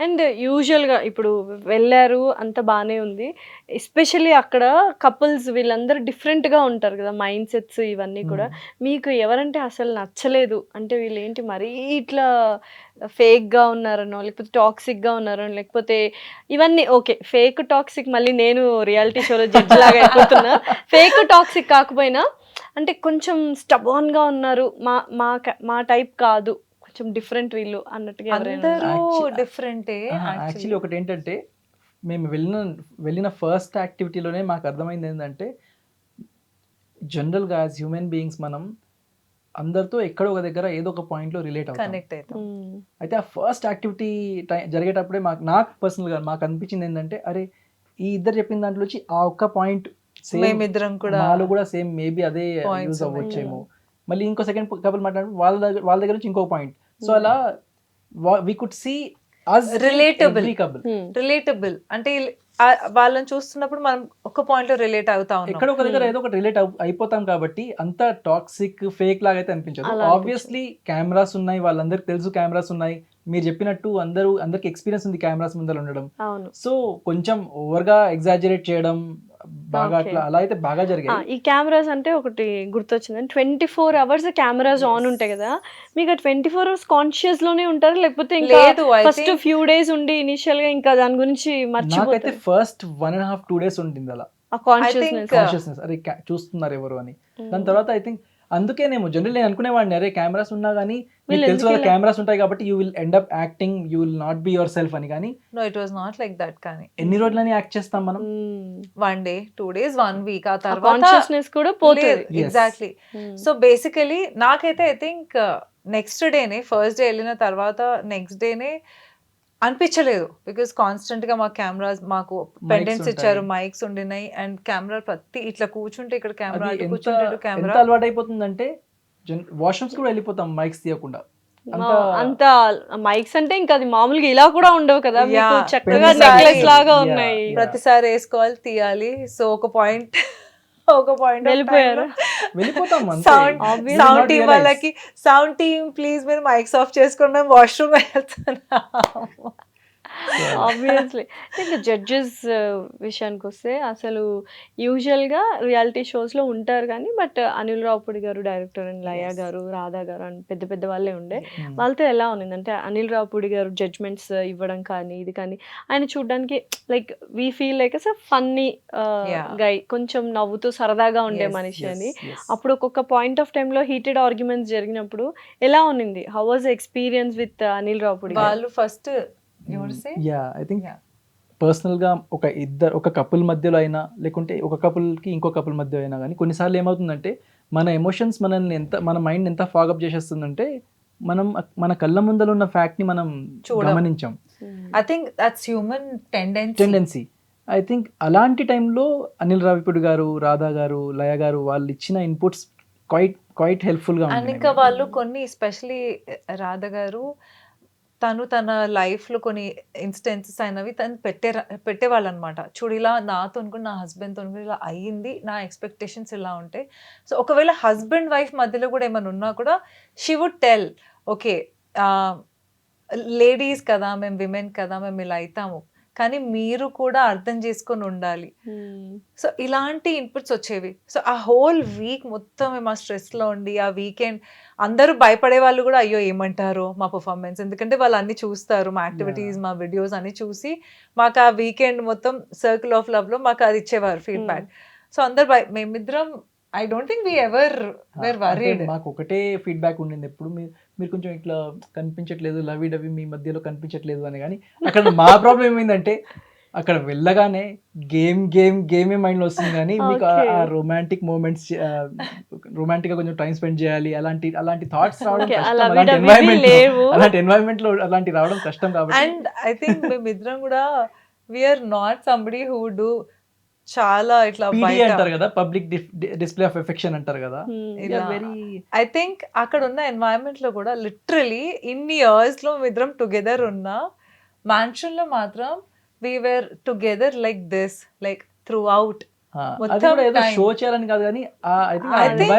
అండ్ యూజువల్గా ఇప్పుడు వెళ్ళారు అంత బాగానే ఉంది, ఎస్పెషల్లీ అక్కడ కపుల్స్ వీళ్ళందరూ డిఫరెంట్గా ఉంటారు కదా, మైండ్ సెట్స్ ఇవన్నీ కూడా. మీకు ఎవరంటే అసలు నచ్చలేదు, అంటే వీళ్ళు ఏంటి మరీ ఇట్లా ఫేక్గా ఉన్నారనో, లేకపోతే టాక్సిక్గా ఉన్నారనో, లేకపోతే ఇవన్నీ ఓకే ఫేక్ టాక్సిక్, మళ్ళీ నేను రియాలిటీ షోలో జడ్జ్ లాగా అయిపోతున్నా. ఫేక్ టాక్సిక్ కాకపోయినా అంటే కొంచెం స్టబాన్గా ఉన్నారు, మా టైప్ కాదు, కొంచెం డిఫరెంట్ వీళ్ళు అన్నట్టుగా ఎవరైనా అందరూ Actually- డిఫరెంటే. యాక్చువల్లీ ఒకటి ఏంటంటే మేము వెళ్ళిన ఫస్ట్ యాక్టివిటీలోనే మాకు అర్థమైంది ఏంటంటే జనరల్గా యాజ్ హ్యూమన్ బీయింగ్స్ మనం అందరితో ఎక్కడో ఒక దగ్గర ఏదో ఒక పాయింట్లో రిలేట్ అవుతాం. కనెక్ట్ అవుతాం. అయితే ఆ ఫస్ట్ యాక్టివిటీ జరిగేటప్పుడే నాకు పర్సనల్గా మాకు అనిపించింది ఏంటంటే, అరే ఈ ఇద్దరు చెప్పిన దాంట్లో వచ్చి ఆ ఒక్క పాయింట్ మేమిద్దరం కూడా మాలో కూడా సేమ్ మేబీ అదే Points యూజ్ ఉన్నాయి. అవ్వచ్చేమో. మళ్ళీ ఇంకో సెకండ్ కపుల్ మాట్లాడు వాళ్ళ దగ్గర నుంచి ఇంకో పాయింట్. సో అలా we could see us Relatable. Couple relatable అంటే వాళ్ళని చూస్తున్నప్పుడు మనం ఒక పాయింట్ లో రిలేట్ అవుతా ఉన్నాం. ఎక్కడ ఒక దగ్గర ఏదో ఒకటి రిలేట్ అయిపోతాం కాబట్టి అంత టాక్సిక్ ఫేక్ లాగా అయితే అనిపించదు. అలా ఆబ్వియస్లీ కెమెరాస్ ఉన్నాయి, వాళ్ళందరికి తెలుసు కెమెరాస్ ఉన్నాయి, మీరు చెప్పినట్టు అందరికి ఎక్స్పీరియన్స్ ఉంది కెమెరాస్ ముందర ఉండడం. అవును. సో కొంచెం ఓవర్గా ఎగ్జాజరేట్ చేయడం బాగా Okay. అట్లా అలా అయితే బాగా జరిగాయి. ఈ కెమెరాస్ అంటే ఒకటి గుర్తొచ్చింది, 24 hours కెమెరాస్ ఆన్ ఉంటాయి కదా, మీకు 24 hours కాన్షియస్ లోనే ఉంటారు, లేకపోతే ఇంకా లేదు, I first think- few days ఉండి ఇనిషియల్ గా ఇంకా దాని గురించి నాకైతే మర్చిపోతారు ఫస్ట్ 1.5-2 days ఉంటుంది అలా ఆ కాన్షియస్నెస్. think, కాన్షియస్నెస్, అరే చూస్తున్నారు ఎవరు అని. దాని తర్వాత ఐ థింక్ అందుకేనేమో జనరల్ నేను అనుకునేవాడిని, అరే కెమెరాస్ ఉన్నా కానీ మీకు వీళ్ళు తెలుసు కదా ఎందుకు ఇలా- కెమెరాస్ ఉంటాయి కాబట్టి you will end up acting, you will not be your self అని. కానీ no it was not like that. కానీ ఎన్ని రోజులని యాక్ట్ చేస్తాం మనం? 1 day 2 days 1 week ఆ తర్వాత కాన్షియస్నెస్ కూడా పోతుంది. Yes. ఎగ్జాక్ట్లీ. సో బేసికలీ నాకైతే ఐ థింక్ నెక్స్ట్ డేనే, ఫస్ట్ డే వెళ్ళిన తర్వాత నెక్స్ట్ డేనే అనిపించలేదు, బికాస్ కాన్స్టెంట్ గా మా కెమెరాస్ మాకు పెండెంట్స్ ఇచ్చారు, మైక్స్ ఉండినాయి, అండ్ కెమెరా ప్రతి ఇట్లా కూర్చుంటే ఇక్కడ కెమెరా, అది ఎంత కూర్చుంటే ఎంత కెమెరా. అలవాటు అయిపోతుందంటే వాష్రూమ్స్ కూడా వెళ్ళిపోతాం మైక్స్ తీయకుండా. అంత మైక్స్ అంటే ఇంకా అది మామూలుగా ఇలా కూడా ఉండవు కదా, మీకు Yeah. చక్కగా ప్రతిసారి- నెక్లెస్ లాగా Yeah. ఉన్నాయి. Yeah. ప్రతిసారి వేసుకోవాలి, తీయాలి. సో ఒక పాయింట్ వెళ్ళిపోయారా? వెళ్ళిపోతాం అంతే. Sound Obviously. Sound Not team realize. వాళ్ళకి, సౌండ్ టీమ్ ప్లీజ్ మీరు మైక్స్ ఆఫ్ చేసుకొని మేము వాష్రూమ్ వెళ్తున్నాం. ఆబ్వియస్లీ. ఇంకా జడ్జెస్ విషయానికి వస్తే అసలు యూజువల్గా రియాలిటీ షోస్లో ఉంటారు కానీ బట్ అనిల్ రావుపూడి గారు డైరెక్టర్ అండ్ లయ గారు రాధా గారు అని పెద్ద పెద్ద వాళ్ళే ఉండే. వాళ్ళతో ఎలా ఉంది అంటే అనిల్ రావుపూడి గారు జడ్జ్మెంట్స్ ఇవ్వడం కానీ ఇది కానీ ఆయన చూడడానికి like we feel like us funny Yeah. Guy, కొంచెం నవ్వుతూ సరదాగా ఉండే Yes, మనిషి yes, అని. yes. అప్పుడు ఒక్కొక్క పాయింట్ ఆఫ్ టైంలో హీటెడ్ ఆర్గ్యుమెంట్స్ జరిగినప్పుడు ఎలా ఉన్నింది? How was experience with Anil Ravipudi గారు? వాళ్ళు ఫస్ట్ యా ఐ థింక్ పర్సనల్గా ఒక కపుల్ మధ్యలో అయినా లేకుంటే ఒక కపుల్కి ఇంకో కపుల్ మధ్య అయినా కానీ కొన్నిసార్లు ఏమవుతుందంటే మన ఎమోషన్స్ మన మైండ్ ఎంత ఫాగప్ చేసేస్తుందంటే మన కళ్ళ ముందర ఉన్న ఫ్యాక్ట్ని మనం చూడం. గమనించాం. I think that's human tendency. I think అలాంటి టైంలో అనిల్ రావిపూడి గారు, రాధా గారు, లయ గారు వాళ్ళు ఇచ్చిన ఇన్పుట్స్ క్వైట్ హెల్ప్ఫుల్గా అండ్ ఉన్నాయి. ఇంకా వాళ్ళు కొన్ని ఎస్పెషలీ రాధ గారు తన లైఫ్లో కొన్ని ఇన్స్టెన్సెస్ అయినవి తను పెట్టేవాళ్ళు అనమాట. చూడు ఇలా నాతో అనుకుని నా హస్బెండ్తో అనుకుని ఇలా అయ్యింది, నా ఎక్స్పెక్టేషన్స్ ఇలా ఉంటాయి. సో ఒకవేళ హస్బెండ్ వైఫ్ మధ్యలో కూడా ఏమైనా ఉన్నా కూడా she would tell, okay ladies కదా, మేము విమెన్ కదా, మేము ఇలా అవుతాము, కానీ మీరు కూడా అర్థం చేసుకొని ఉండాలి. సో ఇలాంటి ఇన్పుట్స్ వచ్చేవి. సో ఆ హోల్ వీక్ మొత్తం మేము ఆ స్ట్రెస్లో ఉండి ఆ వీకెండ్ అందరూ భయపడే వాళ్ళు కూడా అయ్యో ఏమంటారో మా పర్ఫార్మెన్స్, ఎందుకంటే వాళ్ళు అన్ని చూస్తారు, మా యాక్టివిటీస్ మా వీడియోస్ అన్ని చూసి మాకు ఆ వీకెండ్ మొత్తం సర్కిల్ ఆఫ్ లవ్లో మాకు అది ఇచ్చేవారు ఫీడ్బ్యాక్. సో అందరు మేమిద్దరం I don't think we ever were worried. మాకు ఒకటే ఫీడ్బ్యాక్ ఉండింది ఎప్పుడు, మీరు కొంచెం ఇట్లా కనిపించట్లేదు, లవి డవి మీ మధ్యలో కనిపించట్లేదు అని. కానీ అక్కడ మా ప్రాబ్లం ఏమైందంటే అక్కడ వెళ్ళగానే గేమే మైండ్లో వస్తుంది కానీ మీకు ఆ రొమాంటిక్ మూమెంట్స్, రొమాంటిక్ గా కొంచెం టైం స్పెండ్ చేయాలి అలాంటి థాట్స్ రావడం Okay, కష్టం. అలా అలాంటి విడవి environment లో- లేవు. అలాంటి ఎన్వైరన్మెంట్ లో అలాంటి రావడం కష్టం కాబట్టి. అండ్ ఐ థింక్ మేమిద్దరం కూడా we're not somebody who do చాలా ఇట్లా PD బయట. అంటారు కదా, పబ్లిక్ డిస్ప్లే ఆఫ్ ఎఫెక్షన్ అంటారు కదా. ఇలా వెరీ ఐ థింక్ అక్కడ ఉన్న ఎన్వైరన్మెంట్ లో కూడా లిటరలీ ఇన్ని ఇయర్స్ లో ఇద్దరం టుగెదర్ ఉన్న మ్యాన్షన్ లో మాత్రం we were together like this, like throughout. అది కూడా ఏదో షో చేయాలని కాదు కానీ ఐ థింక్ ఆ I think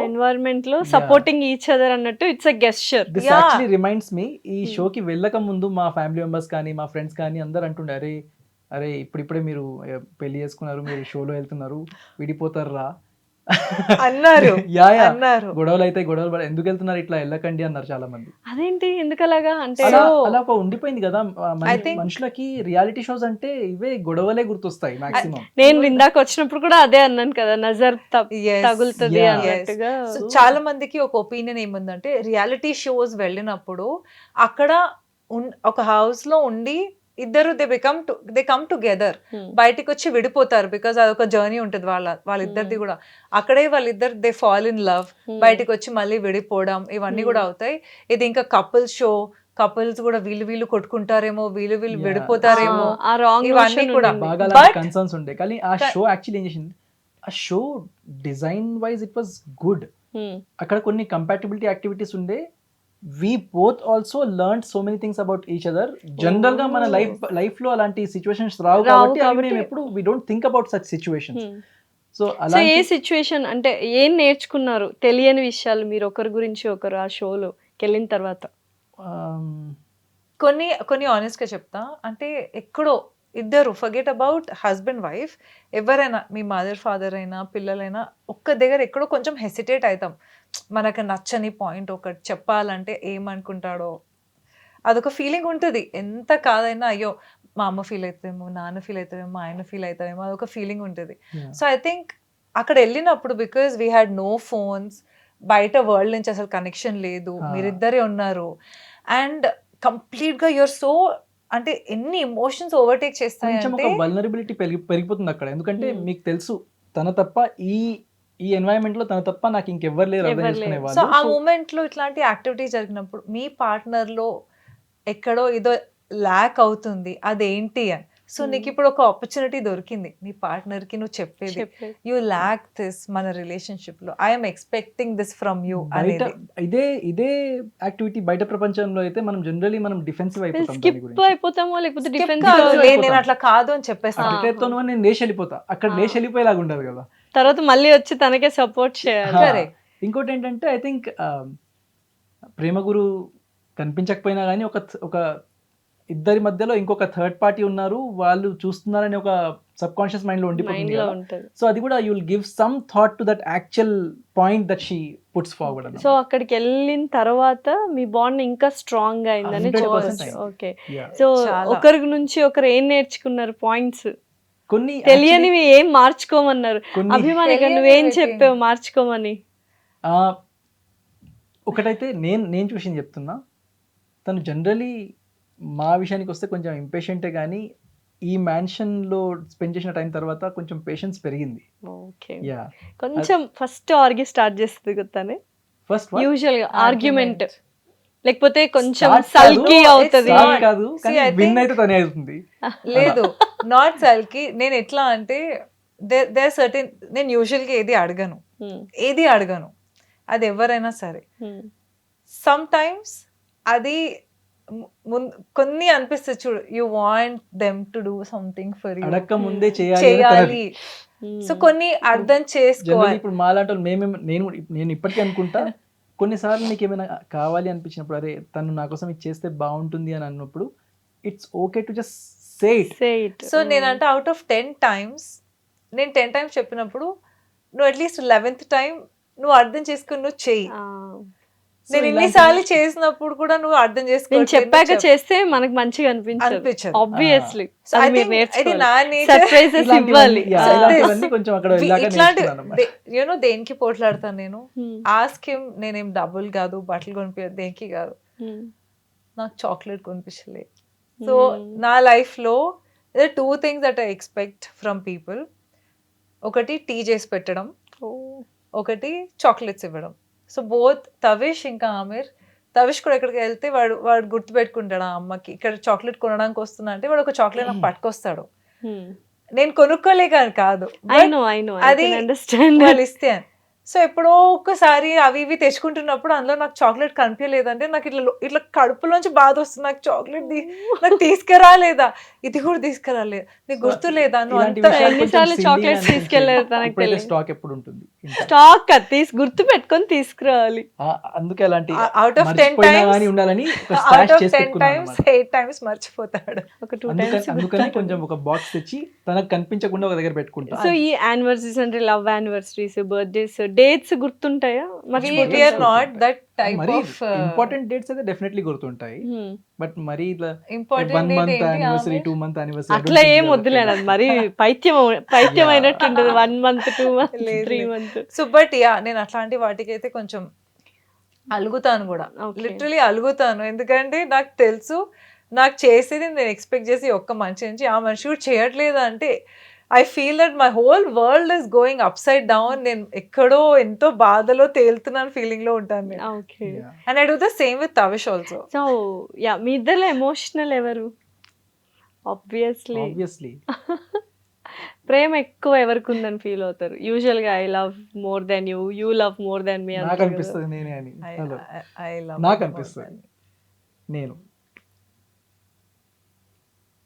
ఎన్వైరన్మెంట్ లో సపోర్టింగ్ ఈచ్ అదర్ అన్నట్టు it's a gesture. This Yeah. Actually reminds me, ఈ షోకి వెళ్ళక ముందు మా ఫ్యామిలీ మెంబర్స్ కానీ మా ఫ్రెండ్స్ కానీ అందరు అంటుండే, అరే ఇప్పుడిప్పుడే మీరు పెళ్లి చేసుకున్నారు, మీరు షోలో వెళ్తున్నారు, విడిపోతారా అన్నారు యా యా అన్నారు. గొడవలు అయితే ఎందుకు వెళ్తున్నారు, ఇట్లా వెళ్ళకండి అన్నారు చాలా మంది. అదేంటి ఎందుకలాగా అంటే అలా అలా ఒక ఉండిపోయింది కదా I think- మనుషులకి. రియాలిటీ షోస్ అంటే ఇవే గొడవలే గుర్తొస్తాయి మాక్సిమం. నేను ఇందాక వచ్చినప్పుడు కూడా అదే అన్నాను కదా, నజర్ Yes. తగులుతుంది Yeah. అన్నట్టుగా. So, చాలా మందికి ఒక ఒపీనియన్ ఏముందంటే రియాలిటీ షోస్ వెళ్ళినప్పుడు అక్కడ ఒక హౌస్ లో ఉండి ఇద్దరు దే కమ్ టుగెదర్, Hmm. బయటికి వచ్చి విడిపోతారు బికాజ్ అదొక జర్నీ ఉంటుంది వాళ్ళిద్దరిది కూడా. అక్కడే వాళ్ళిద్దరు they fall in love, Hmm. బయటికి వచ్చి మళ్ళీ విడిపోవడం ఇవన్నీ కూడా అవుతాయి. ఇది ఇంకా కపుల్స్ షో, కపుల్స్ కూడా వీళ్ళు కొట్టుకుంటారేమో, వీళ్ళు Yeah. విడిపోతారేమో, ఆ రాంగ్ ఇవన్నీ కూడా. బాగా But- కన్సర్న్స్ ఉండే. కానీ ఆ షో యాక్చువల్లీ ఏం చేసింది, ఆ show design wise it was good. అక్కడ కొన్ని కంపాటిబిలిటీ యాక్టివిటీస్ ఉండే. We both also learn so many things about each other. General గా మన లైఫ్ లో అలాంటి సిచ్యువేషన్స్ రావు కాబట్టి మేము ఎప్పుడు we don't think about such situations. So so అలా ఏ సిచ్యువేషన్ అంటే ఏం నేర్చుకున్నారు, తెలియని విషయాలు మీరు ఒకరి గురించి ఒకరు ఆ షోలోకి వెళ్ళిన తర్వాత? కొన్ని ఆనెస్ట్ గా చెప్తా, అంటే ఎక్కడో ఇద్దరు ఫర్గెట్ అబౌట్ హస్బెండ్ వైఫ్, ఎవరైనా మీ మదర్ ఫాదర్ అయినా పిల్లలైనా ఒక్క దగ్గర ఎక్కడో కొంచెం హెసిటేట్ అవుతాం. మనకు నచ్చని పాయింట్ ఒకటి చెప్పాలంటే ఏమనుకుంటాడో అదొక ఫీలింగ్ ఉంటుంది. ఎంత కాదైనా అయ్యో మా అమ్మ ఫీల్ అవుతామేమో, నాన్న ఫీల్ అవుతామేమో, మా ఆయన ఫీల్ అవుతామేమో, అదొక ఫీలింగ్ ఉంటుంది. సో ఐ థింక్ అక్కడ వెళ్ళినప్పుడు because we had no phones, బయట వరల్డ్ నుంచి అసలు కనెక్షన్ లేదు, మీరిద్దరే ఉన్నారు అండ్ కంప్లీట్ గా యూఆర్ సో, అంటే ఎన్ని ఎమోషన్స్ ఓవర్టేక్ చేస్తాయి కొంచెం అంటే ఒక వల్నరబిలిటీ పెరిగిపోతుంది అక్కడ. ఎందుకంటే మీకు తెలుసు తన తప్ప ఈ ఎన్వైరన్మెంట్ లో తన తప్ప నాకు ఇంకెవ్వరు లేరు అర్థం చేసుకునే సో ఆ వాళ్ళు. మూమెంట్ లో ఇట్లాంటి యాక్టివిటీస్ జరిగినప్పుడు మీ పార్ట్నర్ లో ఎక్కడో ఏదో ల్యాక్ అవుతుంది, అదేంటి అని. సో నీకు ఇప్పుడు ఒక ఆపర్చునిటీ దొరికింది నీ పార్ట్నర్ కి నువ్వు చెప్పేది, యూ ల్యాక్ దిస్ మన రిలేషన్షిప్ లో, I'm expecting this from you బయట అనేది. ఇదే యాక్టివిటీ బయట ప్రపంచంలో అయితే మనం జనరలీ మనం డిఫెన్సివ్ అయిపోతాం దాని స్కిప్ గురించి. అయిపోతామో లేకపోతే Skip డిఫెన్స్ కాదు, అయిపోతాం. నేను అట్లా కాదు అని చెప్పేస్తాను. ఆ. అటుకైతే నేను లేచి వెళ్ళిపోతా, అక్కడ లేచి వెళ్ళిపోయేలాగా ఉండదు కదా. తర్వాత మళ్ళీ వచ్చి తనకే సపోర్ట్ చేయాలి. Correct. ఇంకోటి ఏంటంటే ఐ థింక్ ప్రేమ గురు కనిపించకపోయినా కానీ ఒక ఇద్దరి మధ్యలో ఇంకొక థర్డ్ పార్టీ ఉన్నారు, వాళ్ళు చూస్తున్నారని ఒక సబ్ కాన్షియస్ మైండ్ లో ఉండిపోతుంది మైండ్ లో కదా. ఉంటది. సో అది కూడా you will give some thought to that actual point that she puts forward. So అక్కడికి వెళ్ళిన తర్వాత మీ బాండ్ ఇంకా స్ట్రాంగ్ అయిందని 100% చెప్పవచ్చు. అయింది. ఓకే. Yeah. సో చాలా. ఒకరి నుంచి ఒకరు ఏం నేర్చుకున్నారు పాయింట్స్? కొన్ని తెలియనివి ఏం మార్చుకోమన్నారు? కొన్ని అభిమానిగా తెలియనివి నువ్వేం ఏంటి? చెప్పావు మార్చుకోమని? ఆ, ఒకటైతే నేను చూసింది చెప్తున్నా, తను జనరలీ మా విషయానికి వస్తే కొంచెం ఇంపేషెంటే, కానీ ఈ మ్యాన్షన్లో స్పెండ్ చేసిన టైం తర్వాత కొంచెం పేషెన్స్ పెరిగింది. ఓకే. యా, కొంచెం ఫస్ట్ ఆర్గ్యూ స్టార్ట్ చేస్తుంది కదా ఫస్ట్ యూజువల్ గా ఆర్గ్యుమెంట్, Argument. లేకపోతే కొంచెం Start సల్కీ కాదు, అవుతది. it's కాదు కాదు, See, కానీ I విన్ think- అయితే తనే అవుతుంది. లేదు, నాట్ సల్కి. నేను ఎట్లా అంటే దే సర్టెన్, నేను యూజువల్గా ఏది అడగను, అది ఎవరైనా సరే. సమ్ టైమ్స్ అది కొన్ని అనిపిస్తుంది చూడు, you want them to do something for you, అడక్క ముందే చేయాలి అని చేయాలి. Hmm. సో కొన్ని అర్థం జనరల్లీ చేసుకోవాలి. ఇప్పుడు మాలాంటి వాళ్ళు నేను ఇప్పటికీ అనుకుంటా, కొన్నిసార్లు నీకు ఏమైనా కావాలి అనిపించినప్పుడు, అరే తను నా కోసం ఇది చేస్తే బాగుంటుంది అని అన్నప్పుడు, it's okay to just say it. Say it. So నేనంటే అవుట్ ఆఫ్ 10 times, నేను 10 times చెప్పినప్పుడు నువ్వు అట్లీస్ట్ 11th టైం నువ్వు అర్థం చేసుకుని నువ్వు చెయ్యి. నేను ఇన్నిసార్లు చేసినప్పుడు కూడా నువ్వు అర్థం నేను చేసుకోవాలి. చెప్పాక చేస్తే మనకు మంచిగా అనిపించదు అనిపించదు. ఆబ్వియస్లీ. So I think ఇది నా nature. సర్ప్రైజెస్ ఇవ్వాలి. ఇలాంటివన్నీ కొంచెం అక్కడ వెళ్ళాక ఇట్లాంటి నేర్చుకున్నాను అన్నమాట. యూనో దేనికి పోట్లాడతాను నేను, ఆస్క్ హిమ్. నేనేం డబ్బులు కాదు, బట్టలు కొనిపించదు, దేనికి కాదు, నాకు చాక్లెట్ కొనిపించలే. సో నా లైఫ్లో 2 things that I expect from people. ఒకటి టీ చేసి పెట్టడం, ఒకటి చాక్లెట్స్ ఇవ్వడం. సో బోత్ తవిష్ ఇంకా ఆమిర్, తవిష్ కూడా ఎక్కడికి వెళ్తే వాడు గుర్తు పెట్టుకుంటాడు, ఆ అమ్మకి ఇక్కడ చాక్లెట్ కొనడానికి వస్తున్నా అంటే వాడు ఒక చాక్లెట్ నాకు పట్టుకొస్తాడు. నేను కొనుక్కోలేక కాదు, I know, అది I can understand. వాళ్ళు ఇస్తే. సో ఎప్పుడో ఒక్కసారి అవి ఇవి తెచ్చుకుంటున్నప్పుడు అందులో నాకు చాక్లెట్ కనిపించలేదంటే నాకు ఇట్లా కడుపులోంచి బాధ వస్తుంది, నాకు చాక్లెట్ నాకు తీసుకురాలేదా, ఇది కూడా తీసుకురాలేదు, నీకు గుర్తు లేదా, నువ్వు ఇలాంటి అంతా విషయాలు ఎన్నిసార్లు కొంచెం chocolates silly గా అనిపించేది. తీసుకెళ్లారు తనకు ఇప్పుడైతే తెలియదు. స్టాక్ ఎప్పుడు ఉంటుంది ఇంట్లో. స్టాక్ గుర్తు పెట్టుకొని తీసుకురావాలి. అందుకే అలాంటి అవుట్ ఆఫ్ 10 మర్చిపోయినా times, కానీ ఉండాలని ఒక అవుట్ స్టాష్ ఆఫ్ చేసి 10 పెట్టుకున్నాను times అన్నమాట. 8 times మర్చిపోతాడు. ఒక 2 times. అందుకని కొంచెం ఒక బాక్స్ తెచ్చి తనకు కనిపించకుండా ఒక దగ్గర పెట్టుకుంటా. సో ఈ యానివర్సరీస్ అంటే లవ్ యానివర్సరీస్, బర్త్డేస్, డేట్స్ గుర్తుంటాయా? We are not that type మరి of ఇంపార్టెంట్ డేట్స్ అయితే డెఫినెట్లీ గుర్తుంటాయి, బట్ మరి ఇట్లా important 1 date month ఏంటి యానివర్సరీ, ఆమె? 2 month యానివర్సరీ అట్లా ఏం వద్దులేను, అది మరి పైత్యం అయినట్టు ఉంటుంది. 1 month, 2 months, లేదు, 3 లేదు. months. సో బట్ యా, నేను అట్లాంటి వాటికి అయితే కొంచెం అలుగుతాను కూడా, Okay. లిటరలీ అలుగుతాను. ఎందుకంటే నాకు తెలుసు నాకు చేసేది నేను ఎక్స్పెక్ట్ చేసి ఒక్క మనిషి నుంచి ఆ మనిషి కూడా చేయట్లేదు అంటే I feel that my whole world is going upside down. నేను ఎక్కడో ఎంతో బాధలో తేలుతున్నాను ఫీలింగ్ లో ఉంటాను నేను. Okay. And I do the same with Tavish also. So yeah, మీ ఇద్దరు ఎమోషనల్ ఎవరు? ఆబ్వియస్లీ ప్రేమ ఎక్కువ ఎవరికి ఉందని ఫీల్ అవుతారు యూజువల్ గా? I love more than you, you love more than me నాకు అనిపిస్తుంది నేనే అని. హలో, నాకు అనిపిస్తుంది నేను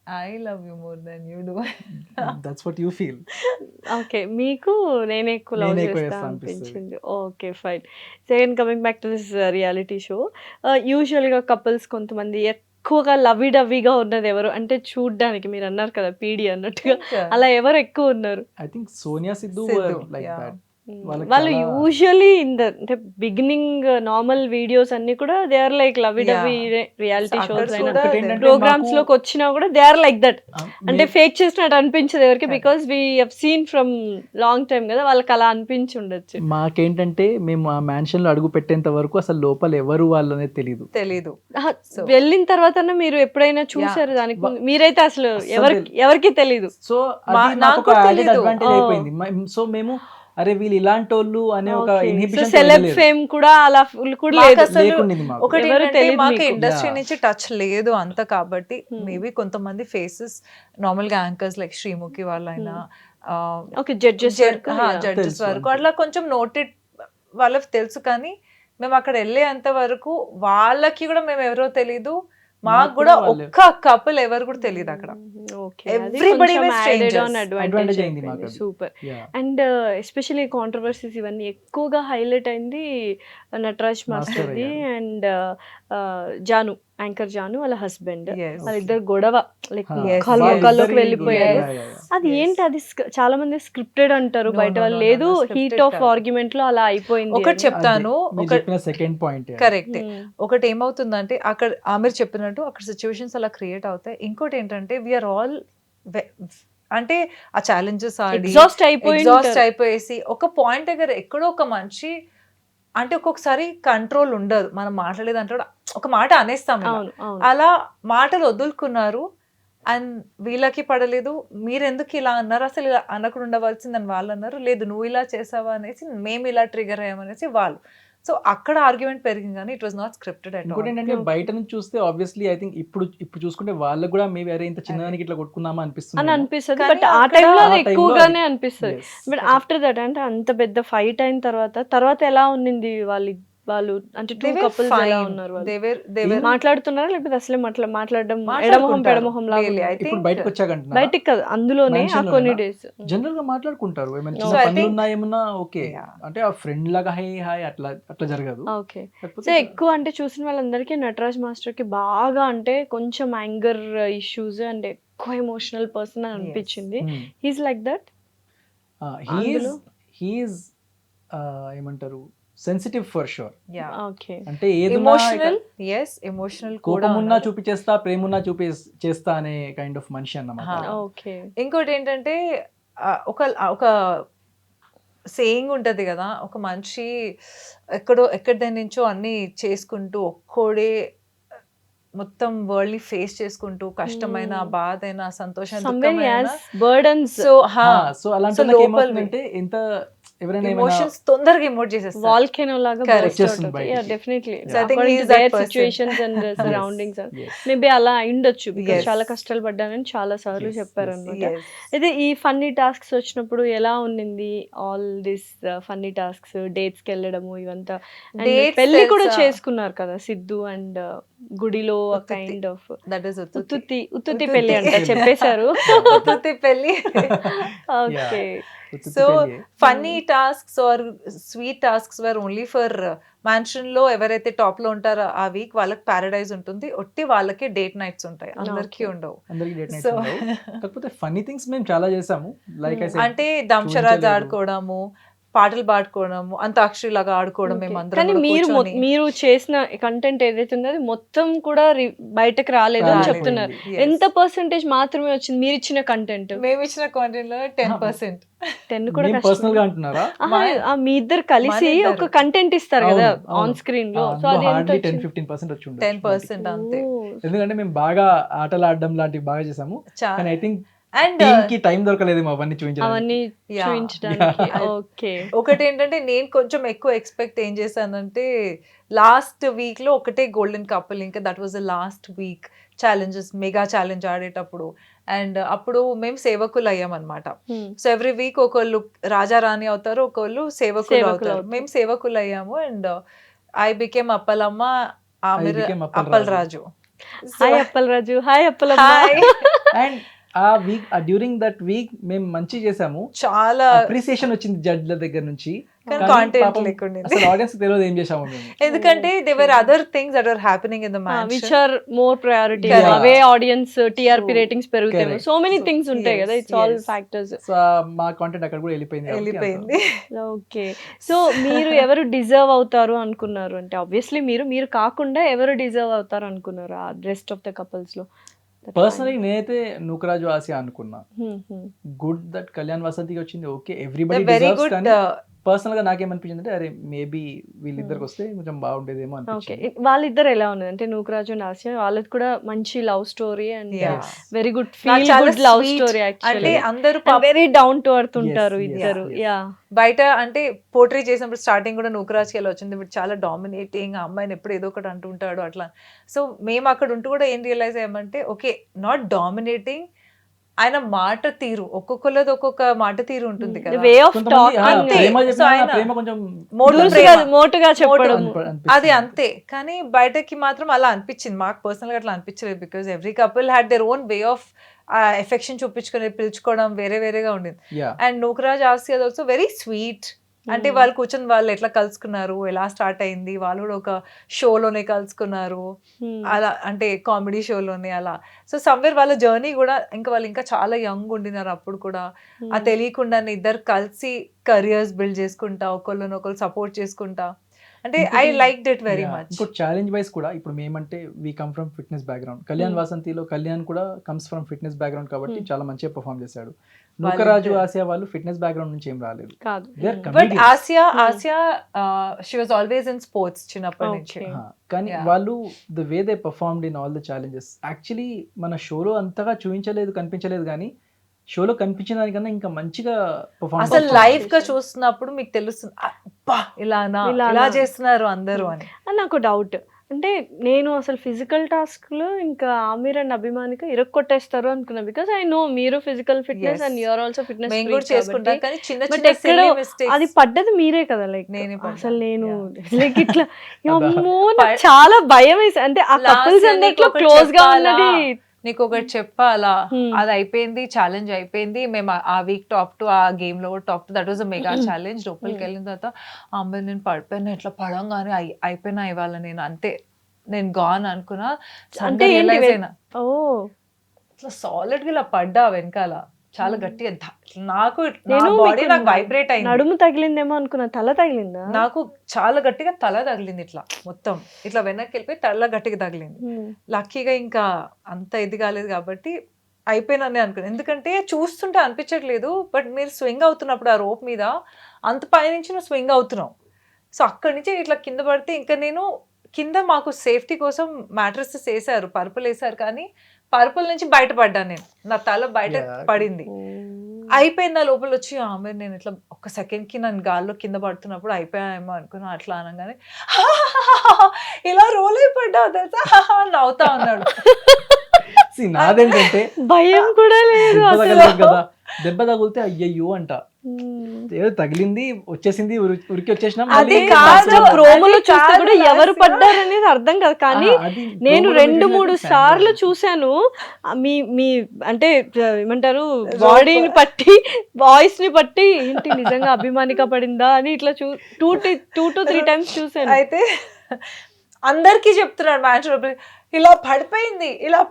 I love you more than you do. That's what you feel. Okay, మీకు నేనే ఎక్కువ లవ్ నేనే ఎక్కువ చేస్తా చేస్తా అనిపిస్తుంది. అనిపించింది. Okay, fine. Second coming back to this reality show, యూజువల్గా కపుల్స్ కొంతమంది ఎక్కువగా లవ్వీ డవ్వీగా ఉన్నది ఎవరు అంటే చూడ్డానికి, మీరు అన్నారు కదా పీడి అన్నట్టుగా, అలా ఎవరు ఎక్కువ ఉన్నారు? I think Sonia Siddhu Sidhu, like yeah. That. వాళ్ళకి వాళ్ళు చాలా- యూజువలీ అంటే బిగినింగ్ నార్మల్ వీడియోస్ అన్ని కూడా they are like lovey dovey reality అక్కడ షోస్ అయినా కూడా ఒకటి ఏంటంటే ప్రోగ్రామ్స్ మాకు- లోకి వచ్చినా కూడా దే ఆర్ లైక్ దట్. అంటే ఫేక్ చేసినట్టు అనిపించదు ఎవరికి, because we have seen from long time కదా, వాళ్ళకి అలా అనిపించి ఉండొచ్చు. మాకేంటంటే మేము ఆ మ్యాన్షన్ లో అడుగు పెట్టేంత వరకు అసలు లోపల ఎవరు వాళ్ళు అనేది తెలీదు. తెలీదు. So- వెళ్ళిన తర్వాత మీరు ఎప్పుడైనా చూసారు దానికి ముందు? మీరైతే అసలు అస్సలు ఎవరికి తెలీదు. సో నాకు అది నాకు ఒక కూడా యాడెడ్ తెలీదు. Advantage Oh. అయిపోయింది. సో మేము అరే వీళ్ళు ఇలాంటి వాళ్ళు అనే ఒక సో ఇన్హిబిషన్ సెలెబ్ ఫేమ్ కూడా అలా కూడా మాకు లేదు. అసలు లేకుండింది మాకు. ఒకటి ఎవరు ఏంటంటే తెలీదు మాకు మీకు. Industry Yeah. నుంచి టచ్ లేదు అంత, కాబట్టి మేబీ కొంతమంది ఫేసెస్ నార్మల్ గా యాంకర్స్ లైక్ శ్రీముఖి వాళ్ళైనా ఓకే, జడ్జెస్ జడ్జెస్ తెలుసు వరకు అంతే. అట్లా కొంచెం నోటెడ్ వాళ్ళకి తెలుసు, కానీ మేము అక్కడ వెళ్ళేంత వరకు వాళ్ళకి కూడా మేము ఎవరో తెలీదు, మాకు కూడా ఒక్క కపుల్ ఎవరు కూడా తెలియదు అక్కడ. Everybody was strangers. Advantage అయింది మాకు అది. Super. Yeah. And especially controversies ఇవన్నీ ఎక్కువగా హైలైట్ అయింది నటరాజ్ మాస్టర్ది అయ్యారు. అండ్ జాను యాంకర్ జాను వాళ్ళ హస్బెండ్ Yes. వాళ్ళిద్దరు గొడవ లైక్ Huh. Yes, ముఖాలు yes. ముఖాల్లోకి ఇద్దరి వెళ్ళిపోయారు. గొడవ, yeah, yeah. అది Yes. ఏంటి అది చాలా మంది స్క్రిప్టెడ్ అంటారు, No, బయట no, వాళ్ళు no, no, లేదు, no, హీట్ scripted ఆఫ్ కాదు. ఆర్గ్యుమెంట్ లో అలా అయిపోయింది ఒకటి అని. చెప్తాను, మీరు ఒక చెప్పిన సెకండ్ పాయింట్ కరెక్ట్. Hmm. ఒకటి ఏమవుతుందంటే అక్కడ ఆమె చెప్పినట్టు అక్కడ సిచ్యువేషన్స్ అలా క్రియేట్ అవుతాయి. ఇంకోటి ఏంటంటే వీఆర్ ఆల్ అంటే ఆ ఛాలెంజెస్ ఆడి ఎగ్జాస్ట్ అయిపోయి ఎగ్జాస్ట్ అయిపోయేసి ఒక పాయింట్ దగ్గర ఎక్కడో ఒక మనిషి అంటే ఒక్కొక్కసారి కంట్రోల్ ఉండదు, మనం మాట్లాడేది అంటే ఒక మాట అనేస్తాం ఇలా. అవును అవును అలా మాటలు వదులుకున్నారు అండ్ వీళ్ళకి పడలేదు. మీరు ఎందుకు ఇలా అన్నారు, అసలు ఇలా అనకుండా ఉండవలసిందని వాళ్ళు అన్నారు. లేదు నువ్వు ఇలా చేసావా అనేసి మేము ఇలా ట్రిగర్ అయ్యామనేసి వాళ్ళు. సో అక్కడ ఆర్గ్యుమెంట్ పెరిగింది కానీ it was not scripted at ఇంకోటి ఆల్. ఏంటంటే Okay. బయట నుంచి చూస్తే ఆబ్వియస్లీ ఐ థింక్ ఇప్పుడు చూసుకుంటే వాళ్ళకి కూడా మేబీ అరే ఇంత చిన్నదానికి ఇట్లా కొట్టుకుందామా అని అనిపిస్తుంది. అనిపిస్తుంది. కానీ బట్ ఆ అక్కడ- టైంలో అది ఆ time లో ఎక్కువగానే అది- అనిపిస్తుంది. Yes. బట్ ఆఫ్టర్ దట్ అంటే అంత పెద్ద ఫైట్ అయిన తర్వాత ఎలా ఉన్నింది వాళ్ళు అంటే టూ కపుల్స్ ఎలా ఉన్నారు వాళ్ళు మాట్లాడుతున్నారా లేకపోతే అసలే మాట్లాడడం ఎడమొహం పెడమొహం లాగా ఉన్నారా? ఇప్పుడు బయటకు వచ్చాకంటున్నా బయటికి కాదు అందులోనే ఆ Mansion కొన్ని లోనేనా? డేస్ జనరల్ గా మాట్లాడుకుంటారు ఏమైనా So, చిన్న I పనులు think- ఉన్నా ఏమన్నా ఓకే, Yeah. అంటే ఆ ఫ్రెండ్ లాగా హై హాయ్ అట్లా జరగదు. ఓకే. కాకపోతే సో ఎక్కువ అంటే చూసిన వాళ్ళందరికీ నటరాజ్ మాస్టర్ కి బాగా అంటే కొంచెం యాంగర్ ఇష్యూస్ అండ్ ఎక్కువ ఎమోషనల్ పర్సన్ అని అనిపించింది. He's like that. అందులో? హీఈస్ ఏమంటారు సెన్సిటివ్ ఫర్ షూర్. ఓకే. అంటే ఏదున్నా ఎమోషనల్, ఎస్ ఎమోషనల్ కూడా కోపం ఉన్నా ఉన్నారు. చూపించేస్తా, ప్రేమ ఉన్నా చేస్తా అనే కైండ్ ఆఫ్ మనిషి అన్నమాట. ఓకే. ఇంకోటి ఏంటంటే ఒక సేయింగ్ ఉంటది కదా, ఒక మనిషి ఎక్కడి నుంచో అన్ని చేసుకుంటూ ఒక్కోడే మొత్తం వరల్డ్ ని ఫేస్ చేసుకుంటూ కష్టమైన బాధ అయినా సంతోషం Somewhere he has burdens. So so అలాంటి So, వాళ్ళకి లోపల ఏమవుతుందంటే ఎంత ఎవరైనా ఏమైనా ఎమోషన్స్ తొందరగా ఎమోట్ చేసేస్తారు. వాల్కెనో లాగా Correct. burst out వచ్చేస్తుంది అవుతాయి. బయటికి. Yeah, definitely. So I think According he to is that their person. situations and the surroundings. Yes. Maybe అలా అయిండొచ్చు బికాస్ Yes. చాలా కష్టాలు పడ్డానని చాలా సార్లు Yes, చెప్పారు yes. అనమాట. Yes. అయితే ఈ ఫన్నీ టాస్క్స్ వచ్చినప్పుడు ఎలా ఉన్నింది all this funny tasks, dates కి వెళ్ళడము ఇవంతా And Dates పెళ్లి కూడా తెలుసా? చేసుకున్నారు కదా సిద్ధు అండ్ గుడిలో ఉత్తుత్తి. కైండ్ ఆఫ్ That is ఉత్తుత్తి. ఉత్తుత్తి ఉత్తుత్తి. పెళ్లి అంట చెప్పేశారు. ఉత్తుత్తి పెళ్లి. ఓకే. ఉత్తుత్తి సో పెళ్ళి. Funny tasks or sweet tasks were only for mansion లో ఎవరైతే టాప్ లో ఉంటారో ఆ వీక్ వాళ్ళకి పారడైజ్ ఉంటుంది, ఒట్టి వాళ్ళకి డేట్ నైట్స్ ఉంటాయి, అందరికీ Okay. ఉండవు. అందరికి డేట్ నైట్స్ So- ఉండవు. కాకపోతే ఫన్నీ థింగ్స్ మేము చాలా చేసాము. లైక్ ఐ సెడ్ అంటే దంశరాజ్ చూపించలేదు. ఆడుకోవడము, పాటలు పాడుకోవడము, అంతాక్షరి లాగా ఆడుకోవడం Okay. మేము కానీ అందరం మీరు కూర్చొని. మీరు చేసిన కంటెంట్ ఏదైతే ఉందో అది మొత్తం కూడా బయటకు రాలేదు అని రాలేదు. చెప్తున్నారు. Yes. ఎంత పర్సెంటేజ్ మాత్రమే వచ్చింది మీరు ఇచ్చిన కంటెంట్? మేము ఇచ్చిన కాంటెంట్ లో 10%. 10 కూడా మేము పర్సనల్ గా అంటున్నారా? మీ ఇద్దరు కలిసి మన ఇద్దరు. ఒక కంటెంట్ ఇస్తారు కదా అవును, అవును. ఆన్ స్క్రీన్ లో. సో అది ఎంత హార్డ్లీ వచ్చింది? 10-15% వచ్చి ఉండొచ్చు. 10% అంతే. ఓ, ఎందుకంటే మేము బాగా ఆటలు ఆడడం లాంటివి బాగా చేసాము. కానీ ఐ థింక్ అండ్ టీమ్ కి టైం దొరకలేదు అవన్నీ చూపించడానికి. అవన్నీ Yeah. చూపించడానికి. Yeah. ఓకే. ఒకటి ఏంటంటే నేను కొంచెం ఎక్కువ ఎక్స్పెక్ట్ ఏం చేశానంటే లాస్ట్ వీక్ లో ఒకటే గోల్డెన్ కపుల్, ఇంకా that was the last week challenges, mega challenge ఆడేటప్పుడు. అండ్ అప్పుడు మేము సేవకులు అయ్యామన్నమాట. సో ఎవ్రీ వీక్ ఒకళ్ళు రాజా రాణి అవుతారు, ఒకళ్ళు సేవకులు సేవకులు అవుతారు. అవుతారు. మేము సేవకులు అయ్యాము అండ్ ఐ బికేమ్ అప్పలమ్మ, ఆమె became Appal Raju. Hi Appal Raju. Hi Appalamma. Hi. And ఆ వీక్ డ్యూరింగ్ దట్ వీక్ మేము మంచి చేసాము. చాలా అప్రిసియేషన్ వచ్చింది జడ్జ్ల దగ్గర నుంచి. కానీ కానీ content పాపం లేకుండింది. అసలు ఆడియన్స్ తెలియదు ఏం చేసాము మేము. ఎందుకంటే they were other things that are happening in the which mansion. Are more priority. Yeah. అవే ఆడియన్స్ టీఆర్పీ True. రేటింగ్స్ పెరుగుతాయి. Correct. So many So, things ఉంటాయి yes, కదా. It's all yes. Factors. So మా కాంటెంట్ అక్కడ కూడా వెళ్ళిపోయింది కాబట్టి వెళ్ళిపోయింది. ఓకే. సో మీరు ఎవరు డిజర్వ్ అవుతారు అనుకున్నారు అంటే ఆబ్వియస్లీ మీరు కాకుండా ఎవరు డిజర్వ్ అవుతారు అనుకున్నారు ఆ రెస్ట్ ఆఫ్ ద కపుల్స్ లో? పర్సనలీ నేనైతే నూకరాజు ఆసియా అనుకున్నా. గుడ్ దట్ కళ్యాణ్ వసంతికి వచ్చింది. Okay everybody very deserves. Good. కానీ పర్సనల్ గా నాకేమనిపించింది అంటే అరే మేబీ వీళ్ళిద్దరికి వస్తే కొంచెం బాగుండేదేమో ఓకే. అనిపించింది. వాళ్ళిద్దరు ఎలా ఉన్నది అంటే నూకరాజు అండ్ ఆసియా వాళ్ళది కూడా మంచి love story and Yeah. Very good నాకు ఫీల్ చాలా గుడ్ లవ్ sweet. స్టోరీ అంటే యాక్చువల్లీ. అందరూ వెరీ డౌన్ టు ఎర్త్ ఉంటారు Yes, yes, ఇద్దరు. yes. యా. బయట అంటే పోర్ట్రీ చేసినప్పుడు స్టార్టింగ్ కూడా నూకరాజ్కి ఎలా వచ్చింది, ఇప్పుడు చాలా డామినేటింగ్, ఆ అమ్మాయిని ఎప్పుడు ఏదో ఒకటి అంటుంటాడు అట్లా. సో మేము అక్కడ ఉంటూ కూడా ఏం రియలైజ్ అయ్యామంటే ఓకే నాట్ డామినేటింగ్, ఆయన మాట తీరు, ఒక్కొక్కరిది ఒక్కొక్క మాట తీరు ఉంటుంది కదా. వే ఆఫ్ కొంతమంది టాకింగ్ అంతే. ప్రేమ So చెప్పినా ఆయన ప్రేమ కొంచెం మోటు ప్రేమ. మోటుగా చెప్పడం. అనిపిస్తుంది. అది అంతే. కానీ బయటకి మాత్రం అలా అనిపించింది, మాకు పర్సనల్ గా అట్లా అనిపించలేదు. Because every couple had their own way of affection చూపించుకొని పిలుచుకోవడం వేరే వేరేగా ఉండింది. Yeah. And Nookaraj Asiya also very sweet, అంటే వాళ్ళు కూర్చొని వాళ్ళు ఎట్లా కలుసుకున్నారు, ఎలా స్టార్ట్ అయింది, వాళ్ళు కూడా ఒక షోలోనే కలుసుకున్నారు, అలా అంటే కామెడీ షోలోనే అలా. సో సమ్వేర్ వాళ్ళ జర్నీ కూడా ఇంకా వాళ్ళు ఇంకా చాలా యంగ్ ఉండినారు అప్పుడు కూడా. ఆ తెలియకుండానే ఇద్దరు కలిసి కెరియర్స్ బిల్డ్ చేసుకుంటా, ఒకళ్ళని ఒకళ్ళు సపోర్ట్ చేసుకుంటా, అంటే I like it very much. ఇంకోటి ఛాలెంజ్ వైస్ కూడా ఇప్పుడు మేమంటే we come from fitness background. Kalyan వాసంతిలో కళ్యాణ్ కూడా కమ్స్ ఫ్రమ్ ఫిట్నెస్ బ్యాక్గ్రౌండ్ కాబట్టి చాలా మంచిగా పర్ఫామ్ చేశాడు. నూకరాజు ఆసియా వాళ్ళు ఫిట్నెస్ బ్యాక్గ్రౌండ్ నుంచి ఏం రాలేదు. కాదు. But Asia she was always in sports చిన్నప్పటి నుంచి. కానీ వాళ్ళు the way they performed in all the challenges actually మన షోలో అంతగా చూపించలేదు, కనిపించలేదు, కానీ షోలో కనిపించిన దానికన్నా ఇంకా మంచిగా పర్ఫార్మ్ అసలు లైవ్ గా చూస్తున్నప్పుడు మీకు తెలుస్తుంది అబ్బా ఇలా చేస్తున్నారు అందరూ అని. నాకు డౌట్, అంటే నేను అసలు ఫిజికల్ టాస్క్ లో ఇంకా ఆమీర్ అండ్ అభిమానిక ఇరక్కొట్టేస్తారు అనుకున్నా. బికాస్ ఐ నో మీరు physical fitness and you're also fitness మేము కూడా చేసుకుంటాం, కానీ చిన్న బట్ చిన్న ఎక్కడో silly mistakes. అది పడ్డది మీరే కదా. లైక్ నేనే పడ్డా. అసలు నేను Yeah. లైక్ ఇట్లా అమ్మో నాకు చాలా భయం వేసి, అంటే ఆ Last కపుల్స్ year అందరిలో నీకు ఒకటి క్లోజ్ గా చెప్పాలా? ఉన్నది. నీకు ఒకటి చెప్పాలా, Hmm. అది అయిపోయింది, ఛాలెంజ్ అయిపోయింది, మేము ఆ వీక్ టాప్ టు ఆ గేమ్ లో top to, that was a mega challenge. లోపలికి వెళ్ళిన తర్వాత అమ్మాయి నేను పడిపోయినా, ఇట్లా పడంగానే అయిపోయినా ఇవాళ నేను అంతే, నేను గాన్ అనుకున్నా. అంటే రియలైజ్ ఏంటి? అయినా ఓ ఇట్లా సాలిడ్ గా ఇలా పడ్డా వెనకాల చాలా గట్టిగా నాకు నా నేను బాడీ మీకు నాకు వైబ్రేట్ అయింది. నడుము తగిలిందేమో అనుకున్నా, తల తగిలిందా? నాకు చాలా గట్టిగా తల తగిలింది, ఇట్లా మొత్తం ఇట్లా వెనక్కి వెళ్ళిపోయి తల గట్టిగా తగిలింది. లక్కీగా ఇంకా అంత ఇది కాలేదు కాబట్టి అయిపోయినని అనుకున్నాను. ఎందుకంటే చూస్తుంటే అనిపించట్లేదు, బట్ మీరు స్వింగ్ అవుతున్నప్పుడు ఆ రోప్ మీద అంత పైనుంచి నువ్వు స్వింగ్ అవుతున్నావు. సో అక్కడి నుంచి ఇట్లా కింద పడితే ఇంకా నేను కింద మాకు సేఫ్టీ కోసం మ్యాట్రసెస్ వేసారు, పరుపులు వేసారు, కానీ పరుపుల నుంచి బయటపడ్డాను నేను, నా తల బయట పడింది. అయిపోయింది. ఆ లోపల వచ్చి ఆమె నేను ఇట్లా ఒక్క సెకండ్ కి నన్ను గాల్లో కింద పడుతున్నప్పుడు అయిపోయామో అనుకున్నా. అట్లా అనగానే ఇలా రోల్ అయిపడ్డా తెలుసా నవ్వుతా ఉన్నాడు. నాదేంటంటే భయం కూడా లేదు దెబ్బ అసలు. తగలదు కదా, దెబ్బ తగిలితే అయ్యయ్యో అంట, ఏదో తగిలింది వచ్చేసింది ఉరికి వచ్చేసినా అది మళ్ళీ కాదు, fast గా- ప్రోమోలో చూస్తే కాదు, కూడా ఎవరు last పడ్డారు అనేది అర్థం కాదు. కానీ అది నేను promo లో 2-3 చూసినట్టు సార్లు fan చూశాను. మీ మీ అంటే ఏమంటారు, బాడీని పట్టి వాయిస్ ని పట్టి ఏంటి నిజంగా అభిమానిక పడిందా అని ఇట్లా 2 to 3 టైమ్స్ చూశాను. అయితే అందరికీ చెప్తున్నాడు మ్యాచ్ ఇలా పడిపోయింది, ఇలా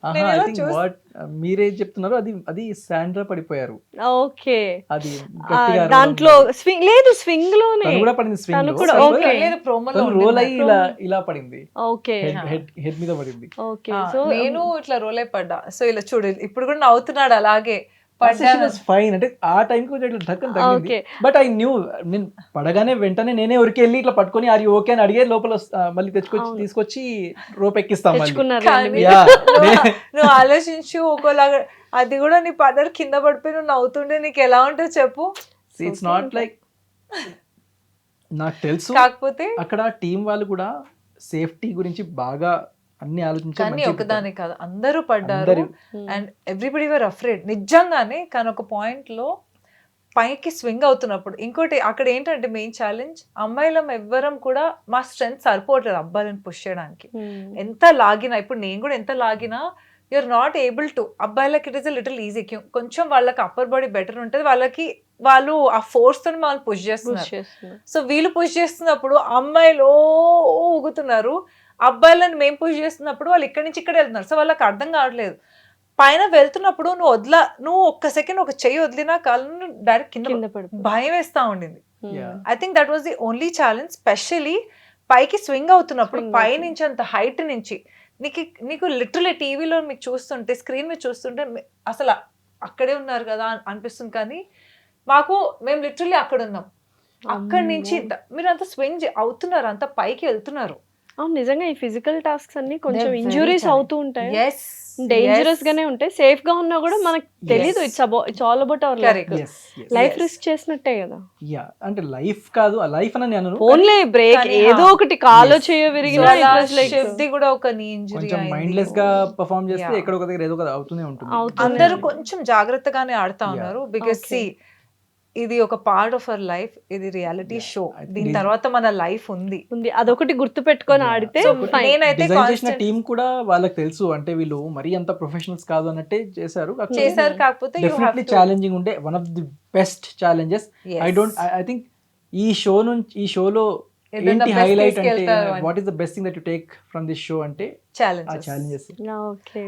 ఆహా, I think what మీరే చెప్తున్నారు అది అది శాండ్రా పడిపోయారు. ఓకే, అది గట్టిగా అరవడం దాంట్లో వల్ల. స్వింగ్ లేదు, స్వింగ్ లోనే తను కూడా పడింది స్వింగ్ తను లో. కూడా, తను okay. లేదు ప్రోమోలో రోల్ అయ్యి ఇలా పడింది, ఓకే హెడ్ మీద పడింది. ఓకే. సో నేను ఇట్లా రోల్ అయి పడ్డా. సో ఇలా చూడు ఇప్పుడు కూడా నవ్వుతున్నాడు అలాగే ఫైన్ అంటే ఆ టైంకి కొంచెం ఇట్లా ధక్కన తగిలింది. Okay. బట్ ఐ న్యూ నేను పడగానే వెంటనే నేనే ఉరికి వెళ్ళి ఇట్లా పట్టుకొని అది ఓకే అని అడిగే లోపల మళ్ళీ తీసుకొచ్చి రోప్ ఎక్కిస్తాం మళ్ళీ. తెచ్చుకున్నారు కానీ మీరు. Yeah. నువ్వు ఆలోచించు, ఒకలాగా అది కూడా నీ పదర్ కింద పడిపోయి నువ్వు నవ్వుతుంటే నీకు ఎలా ఉంటుందో చెప్పు. ఇట్స్ నాట్ లైక్, నాకు తెలుసు కాకపోతే అక్కడ టీం వాళ్ళు కూడా సేఫ్టీ గురించి బాగా అన్ని ఆలోచించి కానీ మంచిగా ఒకదాని కాదు అందరూ పడ్డారు. అందరూ. అండ్ ఎవ్రీబడి వర్ అఫ్రేడ్ నిజంగానే. కానీ ఒక పాయింట్ లో పైకి స్వింగ్ అవుతున్నప్పుడు ఇంకోటి అక్కడ ఏంటంటే మెయిన్ ఛాలెంజ్, అమ్మాయిలం ఎవ్వరం కూడా మా స్ట్రెంత్ సరిపోవట్లేదు అబ్బాయిలను పుష్ చేయడానికి. ఎంత లాగినా, ఇప్పుడు నేను కూడా ఎంత లాగినా యూఆర్ నాట్ ఏబుల్ టు. అబ్బాయిలకి it is a little easy, కొంచెం వాళ్ళకి అప్పర్ బాడీ బెటర్ ఉంటుంది, వాళ్ళు ఆ ఫోర్స్ తో వాళ్ళు పుష్ చేస్తున్నారు. సో వీళ్ళు పుష్ చేస్తున్నప్పుడు అమ్మాయిలు ఊగుతున్నారు, అబ్బాయిలను మేము పుష్ చేస్తున్నప్పుడు వాళ్ళు ఇక్కడి నుంచి ఇక్కడ వెళ్తున్నారు. సో వాళ్ళకి అర్థం కావట్లేదు. పైన వెళ్తున్నప్పుడు నువ్వు ఒక్క సెకండ్ ఒక చెయ్యి వదిలినా కాళ్ళను డైరెక్ట్ కింద భయం వేస్తా ఉండింది. I think that was the only challenge. Especially పైకి స్వింగ్ అవుతున్నప్పుడు పైనుంచి అంత హైట్ నుంచి నీకు లిటరలీ టీవీలో మీకు చూస్తుంటే, స్క్రీన్ మీద చూస్తుంటే అసలు అక్కడే ఉన్నారు కదా అనిపిస్తుంది, కానీ మేము లిటరలీ అక్కడ ఉన్నాం. అక్కడి నుంచి మీరు అంత స్వింగ్ అవుతున్నారు, అంత పైకి వెళ్తున్నారు. నిజంగా ఈ ఫిజికల్ టాస్క్స్ అన్ని కొంచెం ఇంజురీస్ అవుతూ ఉంటాయి, Yes, డేంజరస్ గానే ఉంటాయి. సేఫ్ గా ఉన్నా కూడా మనకు తెలీదు. It's all about our life. Life risk చేసినట్టే కదా. యా అంటే లైఫ్ కాదు, ఆ లైఫ్ అని నేను ఓన్లీ బ్రేక్ ఏదో ఒకటి కాలో చేయో విరిగినా శబ్ది కూడా ఒక నీ ఇంజరీ కొంచెం మైండ్లెస్ గా పర్ఫామ్ చేస్తే ఎక్కడ ఒక దగ్గర ఏదో ఒక అవుతూనే ఉంటుంది. అందరూ కొంచెం జాగ్రత్తగానే ఆడుతా ఉన్నారు. బికాస్ సి ఇది ఒక పార్ట్ ఆఫ్ అవర్ లైఫ్, ఇది రియాలిటీ షో, దీని తర్వాత మన లైఫ్ ఉంది. అదొకటి గుర్తు పెట్టుకొని ఆడితే నేనైతే డిజైన్ చేసిన టీం కూడా వాళ్ళకి తెలుసు, అంటే వీళ్ళు మరీ అంత ప్రొఫెషనల్స్ కాదు అన్నట్టే చేశారు. కాకపోతే డెఫినెట్లీ ఛాలెంజింగ్ ఉండే, one of the best challenges. I think ఈ షోలో ఏదైనా ఏంటి best హైలైట్ అంటే తీసుకెళ్తారు అని. What is the best thing that you take from this show అంటే ఆ ఛాలెంజెస్ ఛాలెంజెస్. ఓకే